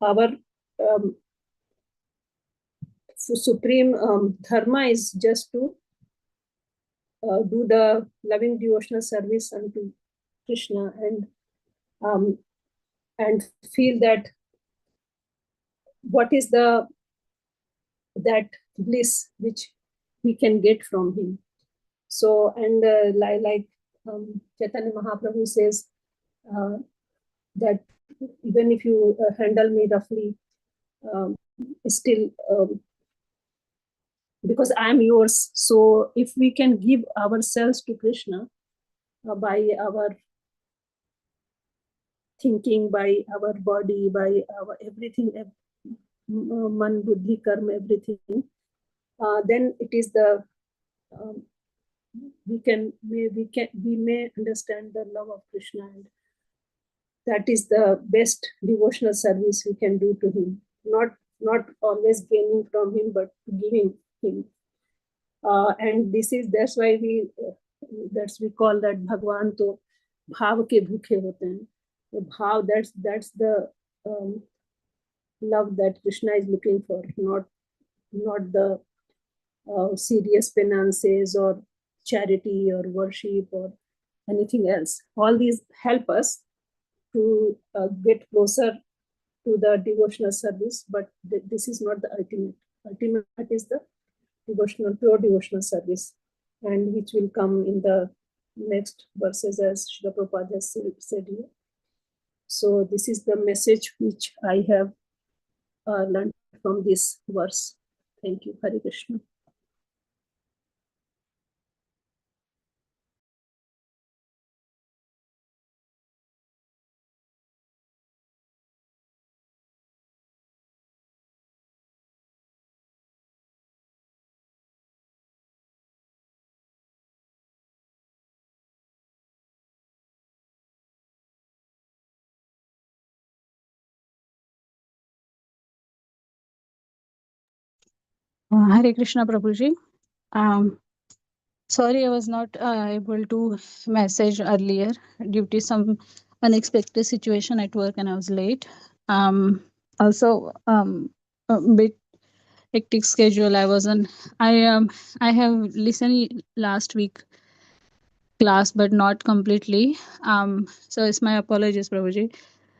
our supreme dharma is just to do the loving devotional service unto Krishna and feel that what is that bliss which we can get from him. So, and like Chaitanya Mahaprabhu says that even if you handle me roughly, still because I am yours. So if we can give ourselves to Krishna by our thinking, by our body, by our everything, man, buddhi, karma, everything, then it is the we may understand the love of Krishna, and that is the best devotional service we can do to him. Not always gaining from him, but giving him. And that's why we call that Bhagwan to bhav ke bhukhe hote hain. The bhav, that's the love that Krishna is looking for, not the serious penances or charity or worship or anything else. All these help us to get closer to the devotional service, but this is not the ultimate. Ultimate is the pure devotional service, and which will come in the next verses as Srila Prabhupada has said here. So this is the message which I have learned from this verse. Thank you. Hare Krishna. Hare Krishna Prabhuji. Sorry, I was not able to message earlier due to some unexpected situation at work, and I was late. Also, a bit hectic schedule. I have listened last week class, but not completely. So it's my apologies, Prabhuji.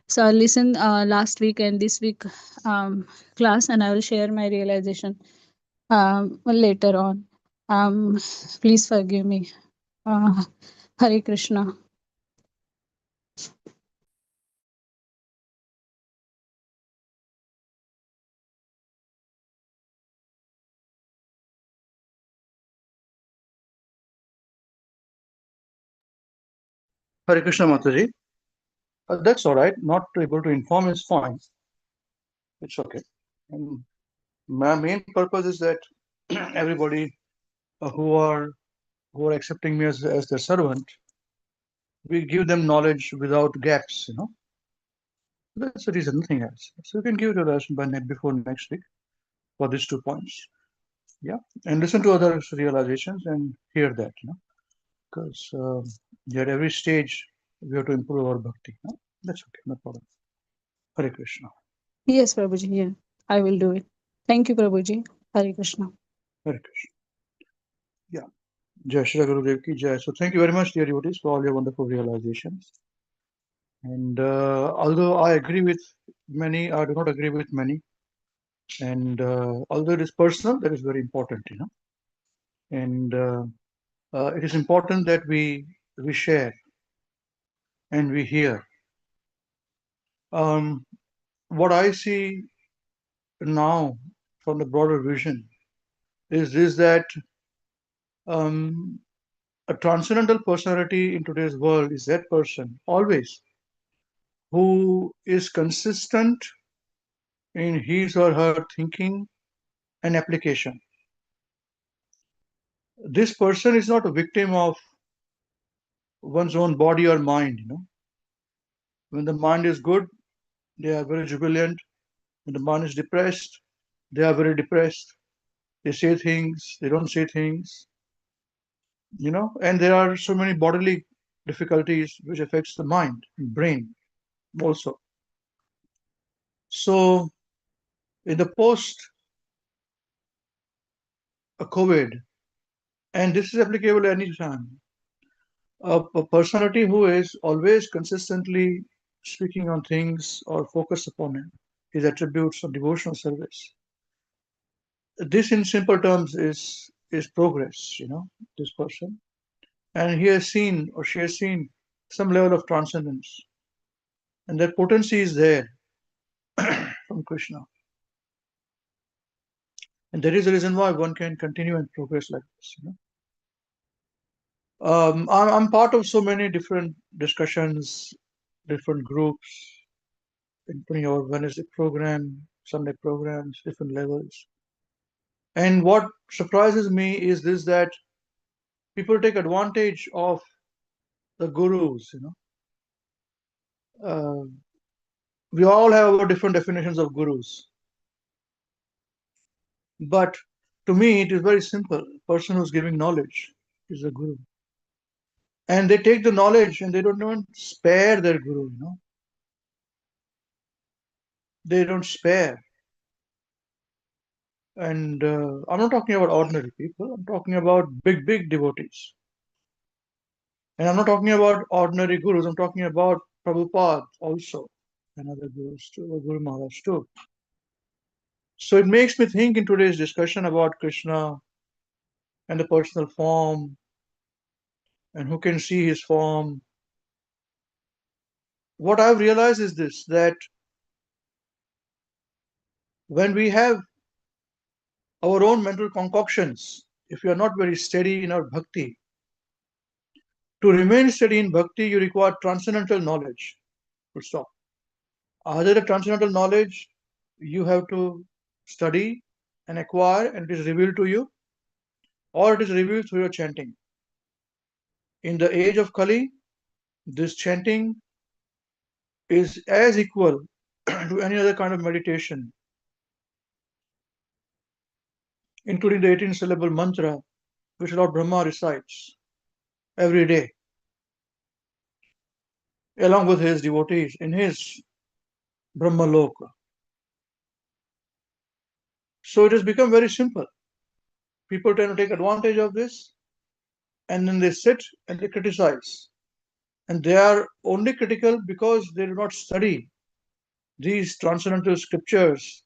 So I'll listen last week and this week class, and I will share my realization later on. Please forgive me. Hare Krishna. Hare Krishna Mataji. That's all right. Not able to inform is fine. It's okay. And my main purpose is that everybody who are accepting me as their servant, we give them knowledge without gaps, That's the reason, nothing else. So you can give it a lesson before next week for these 2 points. Yeah. And listen to others' realizations and hear that, because at every stage we have to improve our bhakti. That's okay, no problem. Hare Krishna. Yes, Prabhuji. Yeah, I will do it. Thank you, Prabhuji. Hare Krishna. Hare Krishna. Yeah. Jai Shri Gurudev ki Jai. So thank you very much, dear devotees, for all your wonderful realizations. And although I agree with many, I do not agree with many. And although it is personal, that is very important, And it is important that we share and we hear. What I see now from the broader vision is this, that a transcendental personality in today's world is that person always who is consistent in his or her thinking and application. this person is not a victim of one's own body or mind, When the mind is good, they are very jubilant. When the mind is depressed, they are very depressed. They say things, they don't say things, and there are so many bodily difficulties which affects the mind and brain also. So in the post-COVID, and this is applicable any time, a personality who is always consistently speaking on things or focus upon his attributes of devotional service. This, in simple terms, is progress. This person, and he has seen or she has seen some level of transcendence, and that potency is there from Krishna, and there is a reason why one can continue and progress like this. I'm part of so many different discussions, different groups, including our Wednesday program, Sunday programs, different levels. And what surprises me is this, that people take advantage of the gurus, we all have our different definitions of gurus. But to me, it is very simple. A person who's giving knowledge is a guru. And they take the knowledge and they don't even spare their guru, They don't spare. And I'm not talking about ordinary people. I'm talking about big, big devotees. And I'm not talking about ordinary gurus. I'm talking about Prabhupada also, and other gurus too, or Guru Maharaj too. So it makes me think in today's discussion about Krishna and the personal form and who can see his form. What I've realized is this, that when we have our own mental concoctions, if we are not very steady in our bhakti, to remain steady in bhakti, you require transcendental knowledge. Full stop. Either the transcendental knowledge you have to study and acquire, and it is revealed to you, or it is revealed through your chanting. In the age of Kali, this chanting is as equal to any other kind of meditation, including the 18-syllable mantra which Lord Brahma recites every day, along with his devotees in his Brahma Loka. So it has become very simple. People tend to take advantage of this, and then they sit and they criticize. And they are only critical because they do not study these transcendental scriptures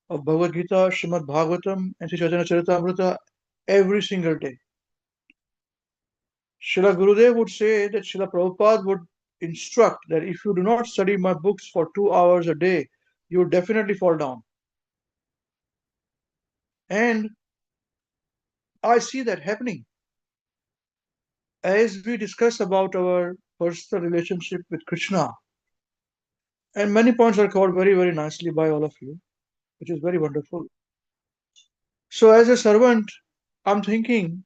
of Bhagavad Gita, Srimad Bhagavatam, and Sri Chaitanya Charitamrita every single day. Srila Gurudev would say that Srila Prabhupada would instruct that if you do not study my books for 2 hours a day, you will definitely fall down. And I see that happening. As we discuss about our personal relationship with Krishna, and many points are covered very, very nicely by all of you, which is very wonderful. So as a servant, I'm thinking,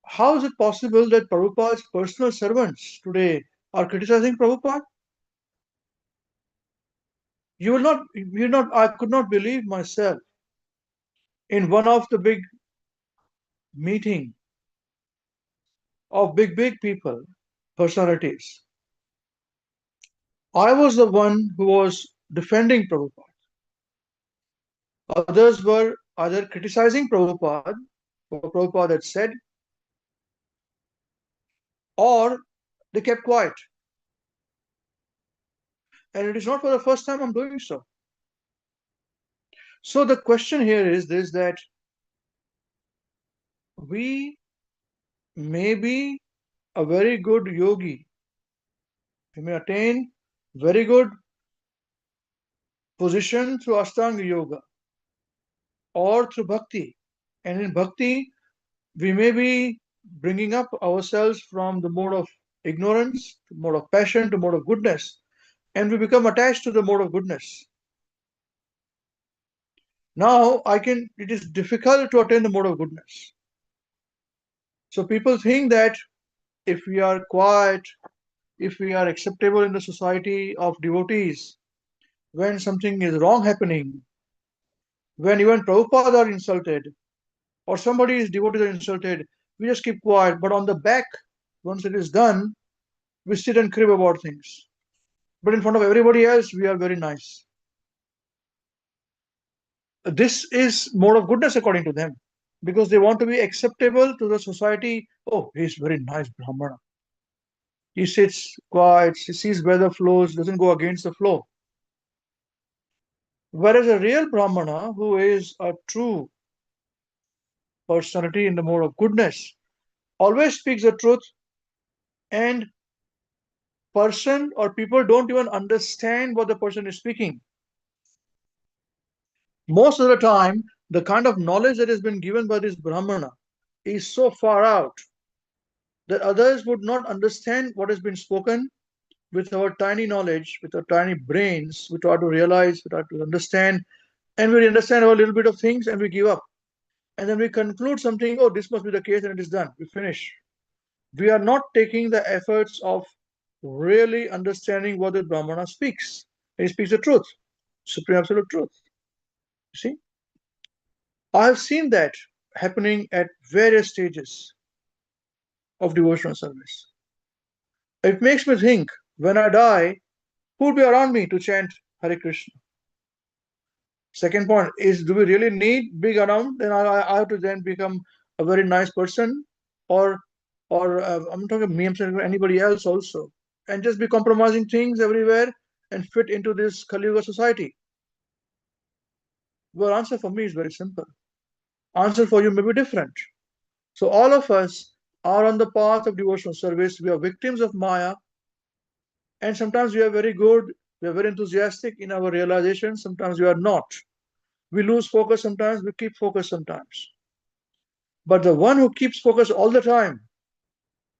how is it possible that Prabhupada's personal servants today are criticizing Prabhupada? I could not believe myself in one of the big meeting of big people, personalities. I was the one who was defending Prabhupada. Others were either criticizing Prabhupada for what Prabhupada had said, or they kept quiet. And it is not for the first time I'm doing so. So the question here is this, that we may be a very good yogi. We may attain very good position through Ashtanga Yoga or through Bhakti. And in Bhakti, we may be bringing up ourselves from the mode of ignorance to mode of passion to mode of goodness, and we become attached to the mode of goodness. Now it is difficult to attain the mode of goodness. So people think that if we are quiet, if we are acceptable in the society of devotees, when something is wrong happening, when even Prabhupada are insulted, or somebody's devotees are insulted, we just keep quiet. But on the back, once it is done, we sit and crib about things. But in front of everybody else, we are very nice. This is mode of goodness according to them, because they want to be acceptable to the society. Oh, he's very nice Brahmana. He sits quiet, he sees where the flows, doesn't go against the flow. Whereas a real Brahmana, who is a true personality in the mode of goodness, always speaks the truth, and person or people don't even understand what the person is speaking. Most of the time, the kind of knowledge that has been given by this Brahmana is so far out that others would not understand what has been spoken. With our tiny knowledge, with our tiny brains, we try to realize, we try to understand, and we understand a little bit of things and we give up. And then we conclude something, oh, this must be the case, and it is done. We finish. We are not taking the efforts of really understanding what the Brahmana speaks. He speaks the truth, supreme absolute truth. You see? I have seen that happening at various stages of devotional service. It makes me think, when I die, who will be around me to chant Hare Krishna? Second point is, do we really need big around? Then I have to then become a very nice person, or I'm talking me, I'm saying anybody else also, and just be compromising things everywhere and fit into this Kali Yuga society? Well, answer for me is very simple. Answer for you may be different. So all of us are on the path of devotional service. We are victims of Maya, and sometimes we are very good, we are very enthusiastic in our realization, sometimes we are not. We lose focus sometimes, we keep focus sometimes. But the one who keeps focus all the time,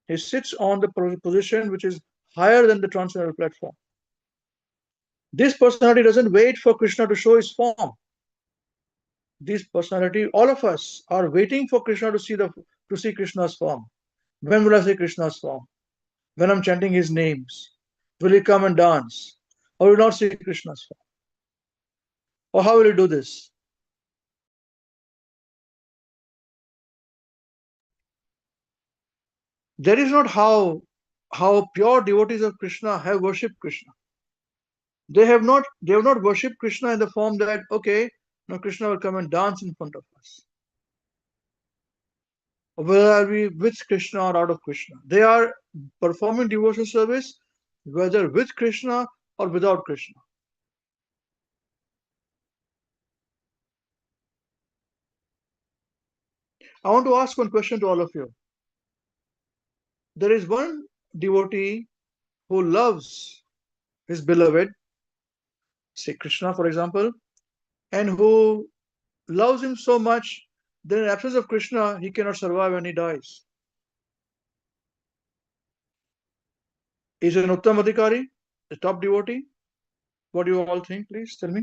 he sits on the position which is higher than the transcendental platform. This personality doesn't wait for Krishna to show his form. This personality, all of us, are waiting for Krishna to see Krishna's form. When will I see Krishna's form? When I'm chanting his names, will he come and dance? Or will not see Krishna's form? Or how will he do this? That is not how pure devotees of Krishna have worshipped Krishna. They have not worshipped Krishna in the form that, okay, now Krishna will come and dance in front of us. Or whether are we with Krishna or out of Krishna. They are performing devotional service whether with Krishna or without Krishna. I want to ask one question to all of you. There is one devotee who loves his beloved, say Krishna for example, and who loves him so much that in absence of Krishna, he cannot survive and he dies. Is an Uttam Adhikari, a top devotee? What do you all think? Please tell me.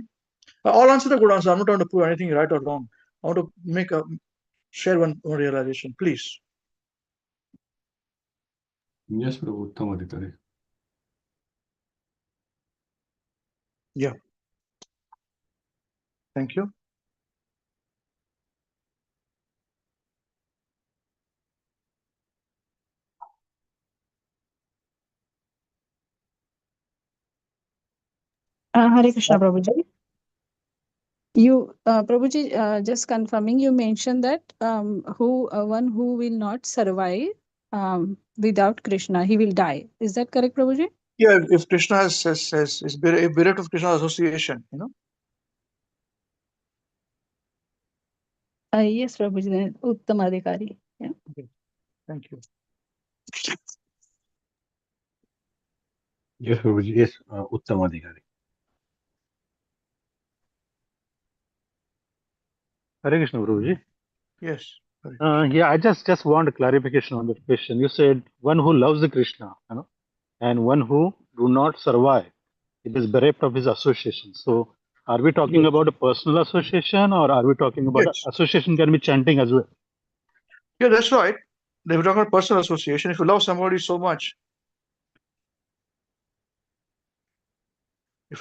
All answer the good answer. I'm not trying to prove anything right or wrong. I want to share one realization, please. Yes, Prabhu, Uttam Adhikari. Yeah. Thank you. Hare Krishna, Prabhuji. You, Prabhuji, just confirming, you mentioned that one who will not survive without Krishna, he will die. Is that correct, Prabhuji? Yeah, if Krishna is bereft of Krishna association, Yes, Prabhuji, then Uttam Adhikari. Yeah. Okay. Thank you. Yes, Prabhuji. Yes, Uttam Adhikari. Hare Krishna, Prabhuji. Yes. Yeah, I just want a clarification on that question. You said one who loves the Krishna, and one who do not survive. It is bereft of his association. So, are we talking Yes. about a personal association, or are we talking about Yes. association can be chanting as well? Yeah, that's right. They were talking about personal association. If you love somebody so much, the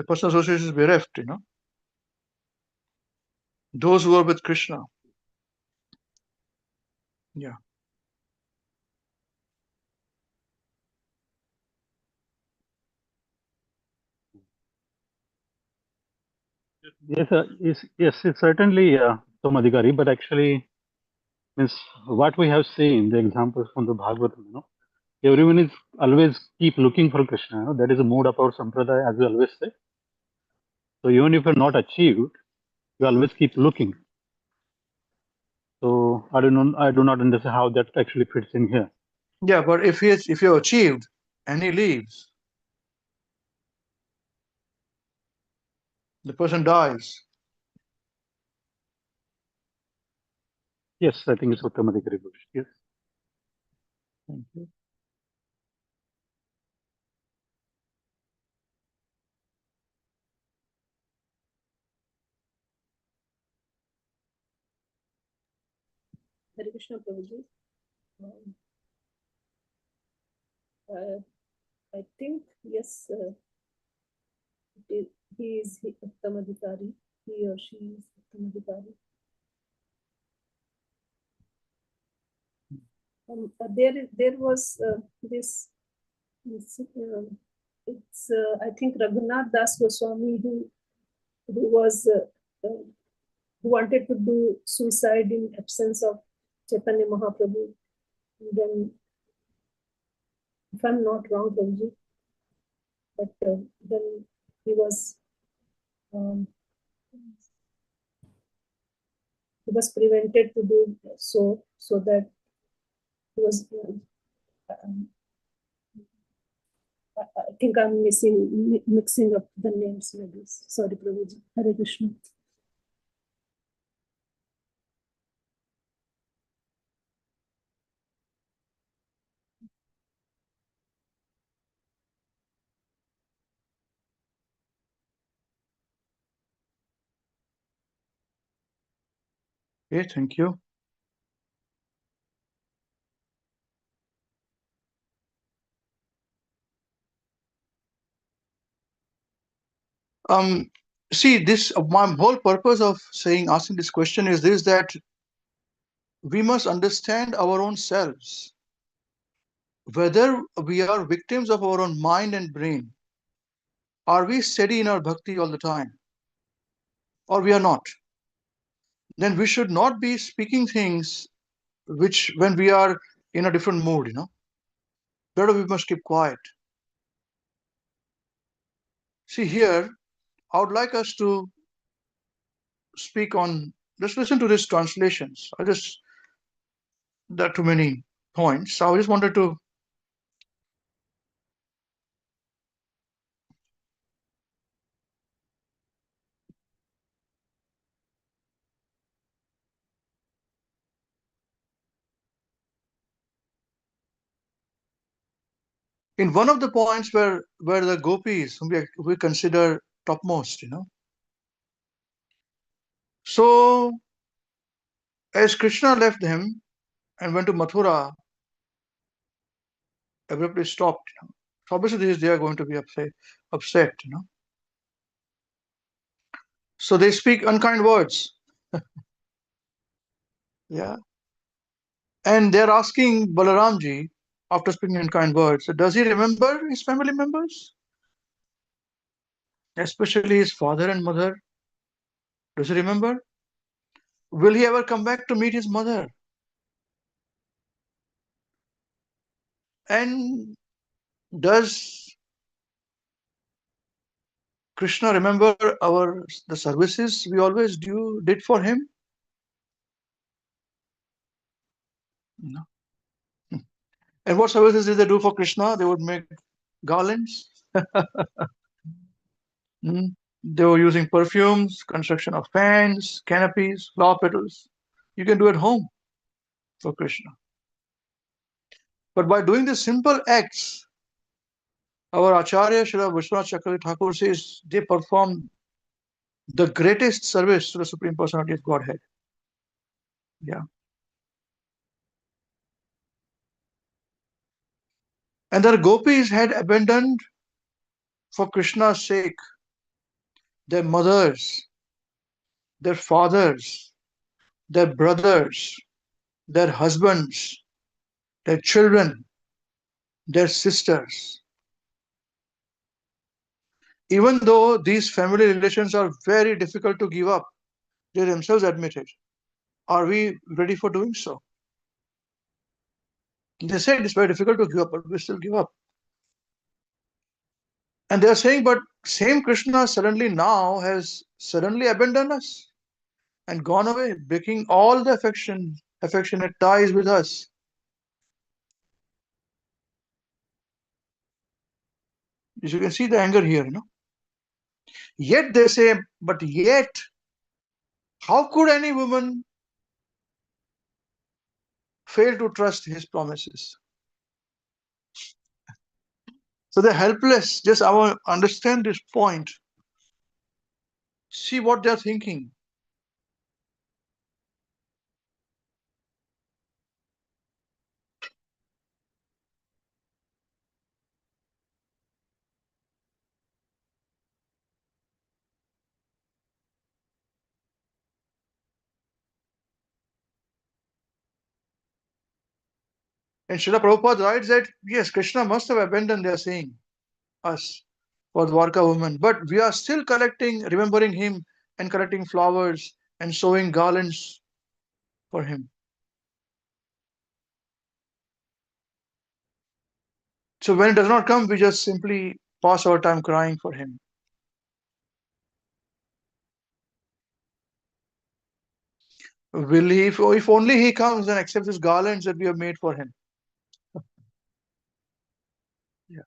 personal association is bereft, Those who are with Krishna. Yeah. Yes, it's certainly Tomadhikari, but actually means what we have seen, the examples from the Bhagavatam, everyone is always keep looking for Krishna. That is the mood of our sampradaya, as we always say. So even if you're not achieved, you always keep looking. So I do not understand how that actually fits in here. Yeah, but if you're achieved and he leaves, the person dies. Yes, I think it's Uttamadhikari. Yes. Thank you. Hare Krishna Prabhuji. I think, yes, he is Uttamadhikari. He or she is Uttamadhikari. There was this, it's I think Raghunath Das Goswami who was who wanted to do suicide in absence of Chaitanya Mahaprabhu. And then, if I'm not wrong, Prabhuji, but then he was prevented to do so that he was. I think I'm mixing up the names maybe. Sorry, Prabhuji. Hare Krishna. Okay, thank you. See, this my whole purpose of asking this question is this, that we must understand our own selves, whether we are victims of our own mind and brain. Are we steady in our bhakti all the time, or we are not? Then we should not be speaking things which, when we are in a different mood, better we must keep quiet. See, here I would like us to speak on, let's listen to these translations. There are too many points. So I just wanted to in one of the points where the gopis whom we consider topmost, So as Krishna left them and went to Mathura, abruptly stopped. So obviously they are going to be upset. So they speak unkind words. Yeah. And they're asking Balaramji, after speaking unkind words, does he remember his family members? Especially his father and mother. Does he remember? Will he ever come back to meet his mother? And does Krishna remember the services we always did for him? No. And what services did they do for Krishna? They would make garlands. They were using perfumes, construction of fans, canopies, flower petals. You can do at home for Krishna. But by doing these simple acts, our Acharya Srila Vishwanath Chakravarti Thakur says they perform the greatest service to the Supreme Personality of Godhead. Yeah. And the gopis had abandoned for Krishna's sake their mothers, their fathers, their brothers, their husbands, their children, their sisters. Even though these family relations are very difficult to give up, they themselves admit it. Are we ready for doing so? They said it's very difficult to give up, but we still give up. And they're saying, but same Krishna suddenly now has suddenly abandoned us and gone away, breaking all the affectionate ties with us. As you can see the anger here, Yet they say, but yet, how could any woman fail to trust his promises? So they're helpless. Just I want to understand this point. See what they're thinking. And Srila Prabhupada writes that, yes, Krishna must have abandoned, they're saying, us for Dwarka woman. But we are still remembering him and collecting flowers and sewing garlands for him. So when it does not come, we just simply pass our time crying for him. Will he, if only he comes and accepts his garlands that we have made for him. Yeah.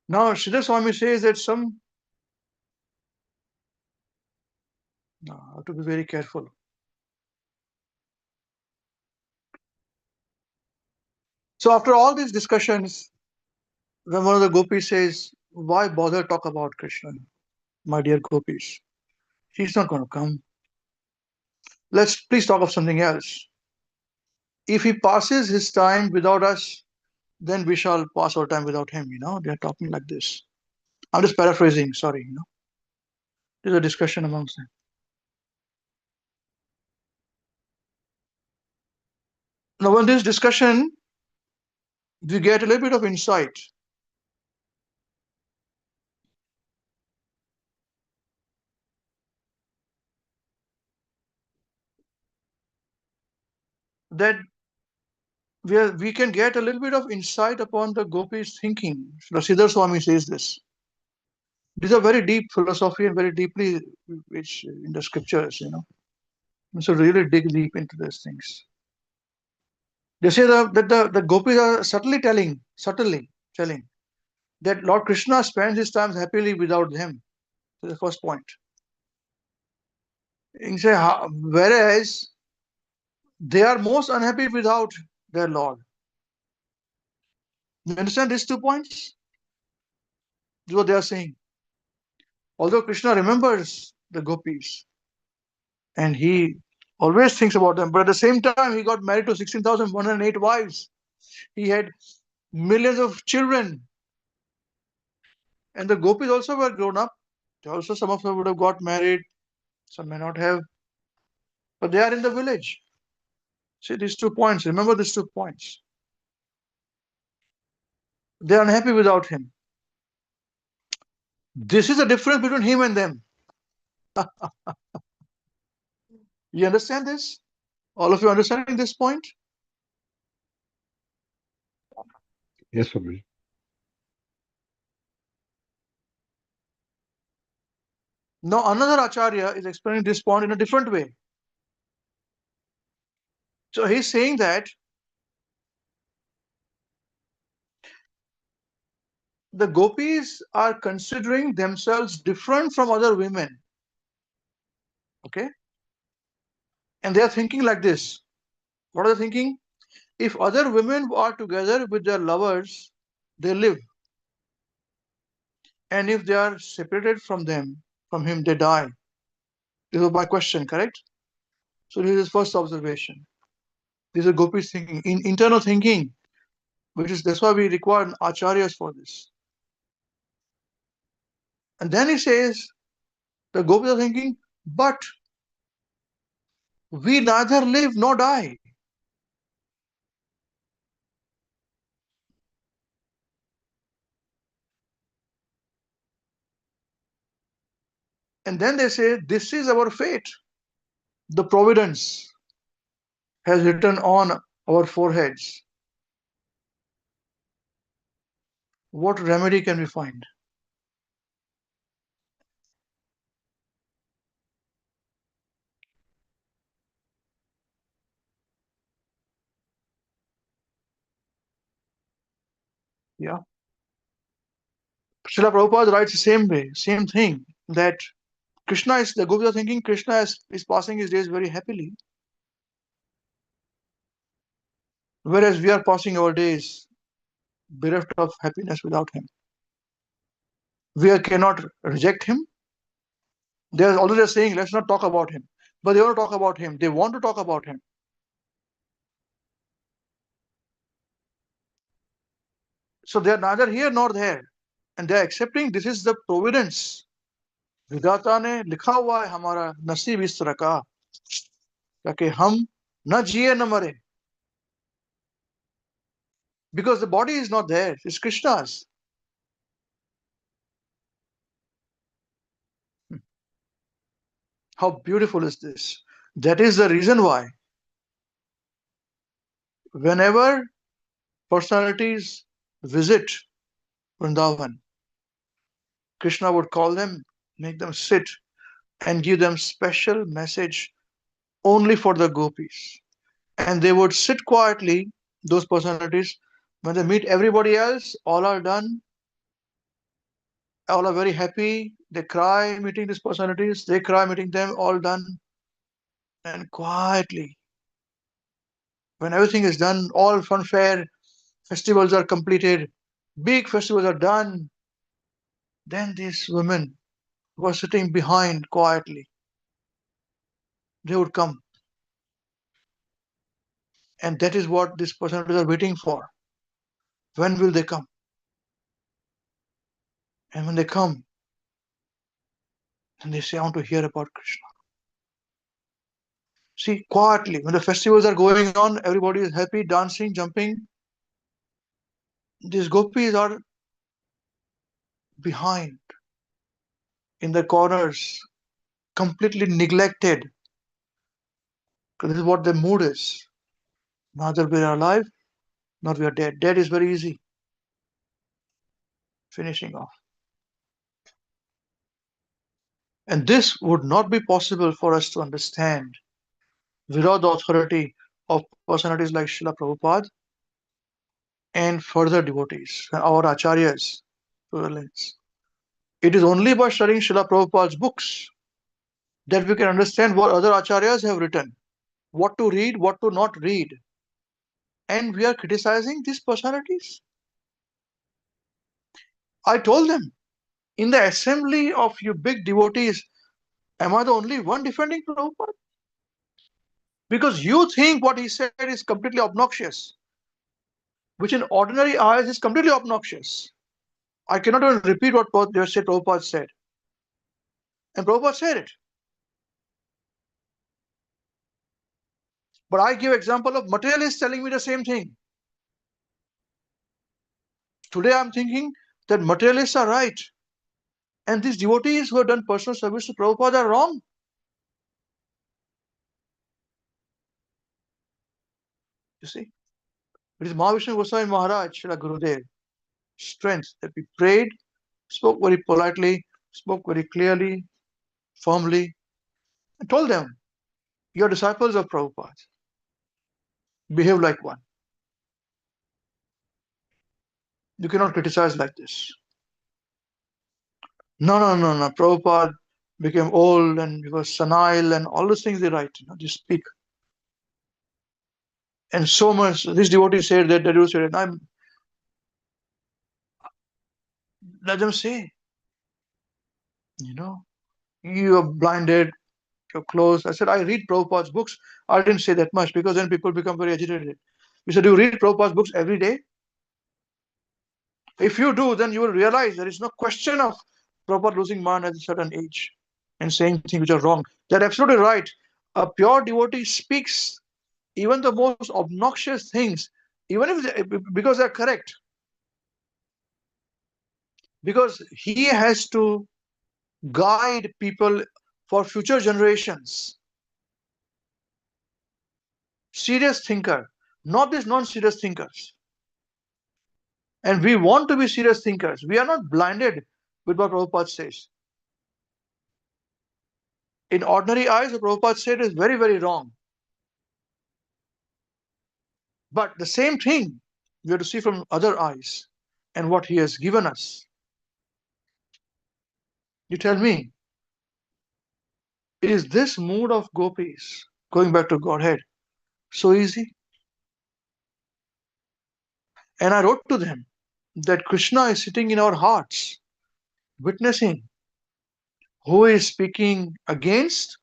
Now, Sridhar Swami says that no, I have to be very careful. So after all these discussions, when one of the gopis says, why bother talk about Krishna, my dear gopis? He's not going to come. Let's please talk of something else. If he passes his time without us, then we shall pass our time without him. They're talking like this. I'm just paraphrasing, sorry. There's a discussion amongst them. Now, in this discussion, we get a little bit of insight. That we can get a little bit of insight upon the gopis' thinking. Sridhar Swami says this. These are very deep philosophy and very deeply which in the scriptures, So really dig deep into these things. They say that the gopis are subtly telling that Lord Krishna spends his time happily without them. That's the first point. And say, whereas they are most unhappy without their Lord. You understand these 2 points? This is what they are saying. Although Krishna remembers the gopis and he always thinks about them, but at the same time, he got married to 16,108 wives. He had millions of children. And the gopis also were grown up. Also, some of them would have got married, some may not have. But they are in the village. See these 2 points. Remember these 2 points. They are unhappy without him. This is the difference between him and them. You understand this? All of you understanding this point? Yes, Prabhuji. Now another Acharya is explaining this point in a different way. So he's saying that the gopis are considering themselves different from other women. Okay? And they are thinking like this. What are they thinking? If other women are together with their lovers, they live. And if they are separated from them, from him, they die. This was my question, correct? So this is first observation. This is Gopi's thinking, in internal thinking, that's why we require acharyas for this. And then he says, the Gopis are thinking, but we neither live nor die. And then they say, this is our fate. The providence has written on our foreheads. What remedy can we find? Yeah. Srila Prabhupada writes the same way, same thing, that the Gopis are thinking Krishna is passing his days very happily, whereas we are passing our days bereft of happiness without him. We cannot reject him. Although they're saying, let's not talk about him, but they want to talk about him. They want to talk about him. So they are neither here nor there, and they are accepting this is the providence. विधाता ने लिखा हुआ है हमारा नसीब इस तरह का ताकि हम न जिए न मरे. Because the body is not there, it's Krishna's. How beautiful is this? That is the reason why whenever personalities visit Vrindavan, Krishna would call them, make them sit, and give them special message only for the gopis. And they would sit quietly, those personalities. When they meet everybody else, all are done, all are very happy. They cry meeting these personalities, they cry meeting them, all done. And quietly, when everything is done, all funfair, festivals are completed, big festivals are done, then these women who are sitting behind quietly, they would come. And that is what these personalities are waiting for. When will they come? And when they come, and they say, I want to hear about Krishna. See, quietly, when the festivals are going on, everybody is happy, dancing, jumping. These gopis are behind, in the corners, completely neglected. Because this is what their mood is. Neither we are alive, nor we are dead. Dead is very easy. Finishing off. And this would not be possible for us to understand without the authority of personalities like Srila Prabhupada and further devotees, our acharyas. It is only by studying Srila Prabhupada's books that we can understand what other acharyas have written, what to read, what to not read. And we are criticizing these personalities. I told them, in the assembly of you big devotees, am I the only one defending Prabhupada? Because you think what he said is completely obnoxious, which in ordinary eyes is completely obnoxious. I cannot even repeat what Prabhupada said. And Prabhupada said it. But I give example of materialists telling me the same thing. Today I'm thinking that materialists are right. And these devotees who have done personal service to Prabhupada are wrong. You see? It is Mahavishnu Goswami Maharaj, Srila Gurudev, strength that we prayed, spoke very politely, spoke very clearly, firmly, and told them, you are disciples of Prabhupada. Behave like one. You cannot criticize like this. No. Prabhupada became old and he was senile and all those things they write, they speak. And so much, this devotee said that devotee said, let them say, you're blinded, you're closed. I said, I read Prabhupada's books. I didn't say that much because then people become very agitated. We said, do you read Prabhupada's books every day? If you do, then you will realize there is no question of Prabhupada losing mind at a certain age and saying things which are wrong. They're absolutely right. A pure devotee speaks even the most obnoxious things, even if because they're correct. Because he has to guide people for future generations. Serious thinker, not these non-serious thinkers. And we want to be serious thinkers. We are not blinded with what Prabhupada says. In ordinary eyes, what Prabhupada said is very, very wrong. But the same thing we have to see from other eyes and what he has given us. You tell me, is this mood of gopis, going back to Godhead, so easy? And I wrote to them that Krishna is sitting in our hearts, witnessing who is speaking against,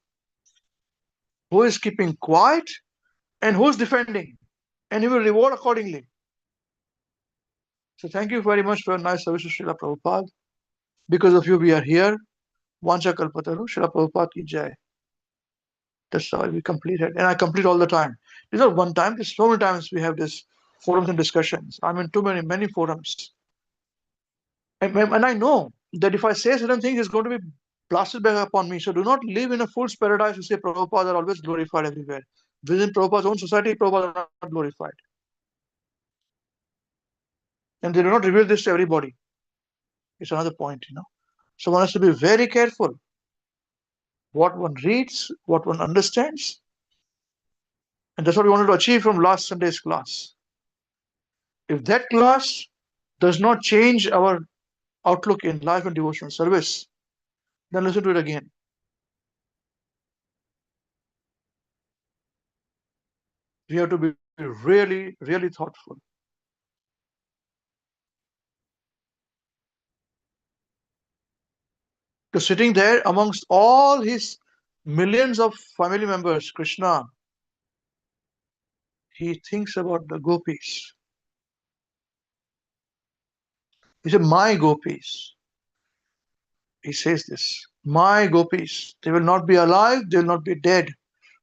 who is keeping quiet, and who is defending. And he will reward accordingly. So thank you very much for your nice service to Srila Prabhupada. Because of you, we are here. Vancha Kalpataru, Srila Prabhupada ki jai. That's how we completed. And I complete all the time. It's not one time, there's so many times we have this forums and discussions. I'm in many forums. And I know that if I say certain things, it's going to be blasted back upon me. So do not live in a fool's paradise to say Prabhupada are always glorified everywhere. Within Prabhupada's own society, Prabhupada are not glorified. And they do not reveal this to everybody. It's another point, So one has to be very careful what one reads, what one understands. And that's what we wanted to achieve from last Sunday's class. If that class does not change our outlook in life and devotional service, then listen to it again. We have to be really, really thoughtful. So sitting there amongst all his millions of family members, Krishna, he thinks about the gopis. He said, my gopis. He says this, my gopis, they will not be alive, they will not be dead.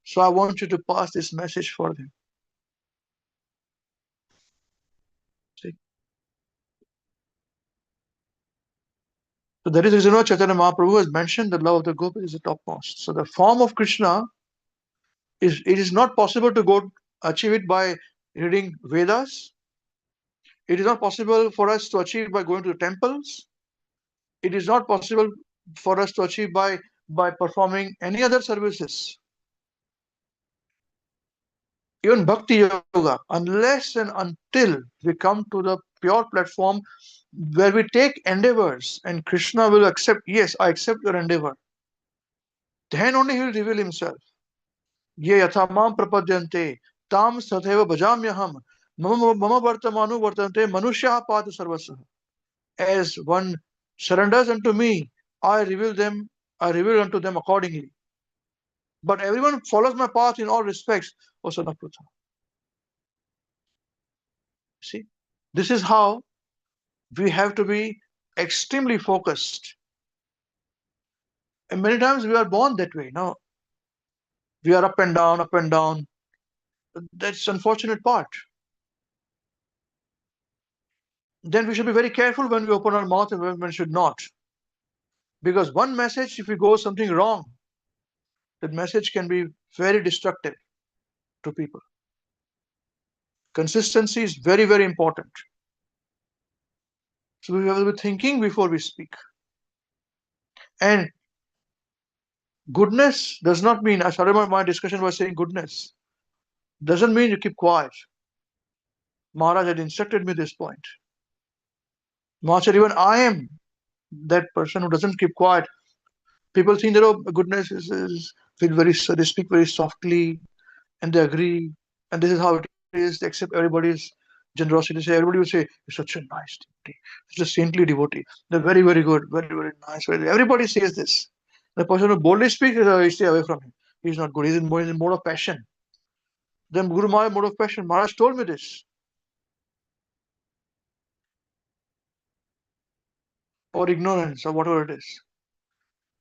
So I want you to pass this message for them. See? So that is the reason why Chaitanya Mahaprabhu has mentioned the love of the gopis is the topmost. So the form of Krishna it is not possible to achieve it by reading Vedas. It is not possible for us to achieve by going to the temples. It is not possible for us to achieve by performing any other services. Even Bhakti Yoga, unless and until we come to the pure platform where we take endeavors and Krishna will accept, yes, I accept your endeavor. Then only he will reveal himself. Ye yatha mam prapadyante tam satheva bhajamyaham mama vartamanu vartante manushya patu sarvasah. As one surrenders unto me, I reveal unto them accordingly. But everyone follows my path in all respects, O son of Pritha. See, this is how we have to be extremely focused. And many times we are born that way. Now, we are up and down, up and down. That's unfortunate part. Then we should be very careful when we open our mouth and when we should not. Because one message, if we go something wrong, that message can be very destructive to people. Consistency is very, very important. So we have to be thinking before we speak. And goodness does not mean, I started my discussion by saying goodness. Doesn't mean you keep quiet. Maharaj had instructed me this point. Maharaj said, even I am that person who doesn't keep quiet. People think that, oh, goodness they speak very softly and they agree. And this is how it is. They accept everybody's generosity. Say, everybody will say, you're such a nice devotee, such a saintly devotee. They're very, very good, very, very nice. Everybody says this. The person who boldly speaks, stay away from him. He's not good. He's in mode of passion. Then Guru Maharaj, mode of passion. Maharaj told me this. Or ignorance, or whatever it is.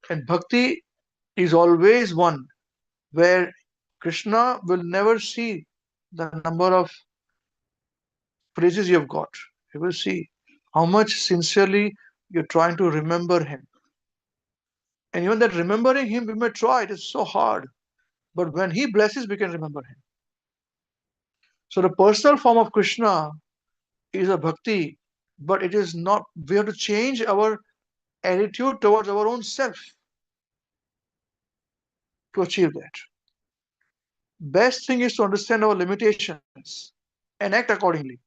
And bhakti is always one where Krishna will never see the number of praises you have got. He will see how much sincerely you're trying to remember him. And even that remembering him, we may try, it is so hard. But when he blesses, we can remember him. So the personal form of Krishna is a bhakti, but it is not, we have to change our attitude towards our own self to achieve that. Best thing is to understand our limitations and act accordingly.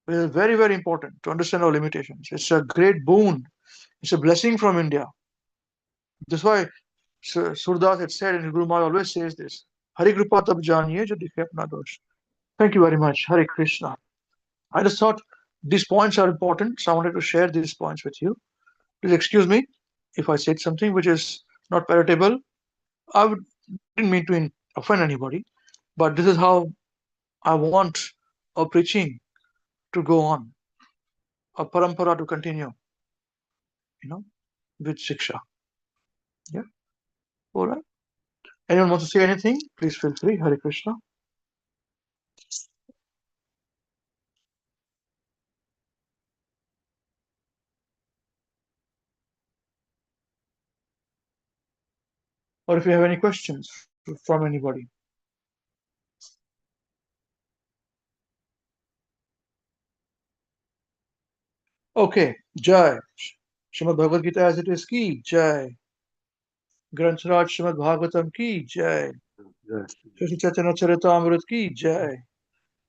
It is very, very important to understand our limitations. It's a great boon. It's a blessing from India. That's why Surdas had said, and Guru Maharaj always says this, Hari Kripa tab janiye jo dikhe apna dosh. Thank you very much. Hare Krishna. I just thought these points are important, so I wanted to share these points with you. Please excuse me if I said something which is not palatable. I didn't mean to offend anybody, but this is how I want our preaching to go on, a parampara to continue, with Shiksha. Yeah. All right. Anyone wants to say anything? Please feel free. Hare Krishna. Or if you have any questions from anybody. Okay. Jai. Srimad Bhagavad Gita as it is ki. Jai. Granth Raj Srimad Bhagavatam ki. Jai. Shri Chaitanya Charitamrita ki. Jai.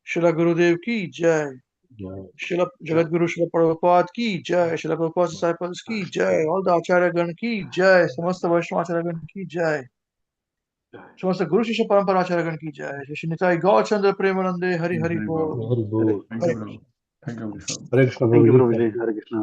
Srila Gurudev ki. Jai. Srila Jagadguru Srila Prabhupada ki. Jai. Srila Prabhupada's disciples ki. Jai. All the Acharya Gan ki. Jai. Samasta Vaishnava Acharya Gan ki. Jai. समस्त गुरु शिष्य परंपरा आचरण की जय श्री निताई गौरचंद्र प्रेमानंदे हरि हरि बोल Thank you, Prabhu. Thank you, Prabhu. Hare Krishna, Thank you, Prabhuji. Prabhuji. Hare Krishna.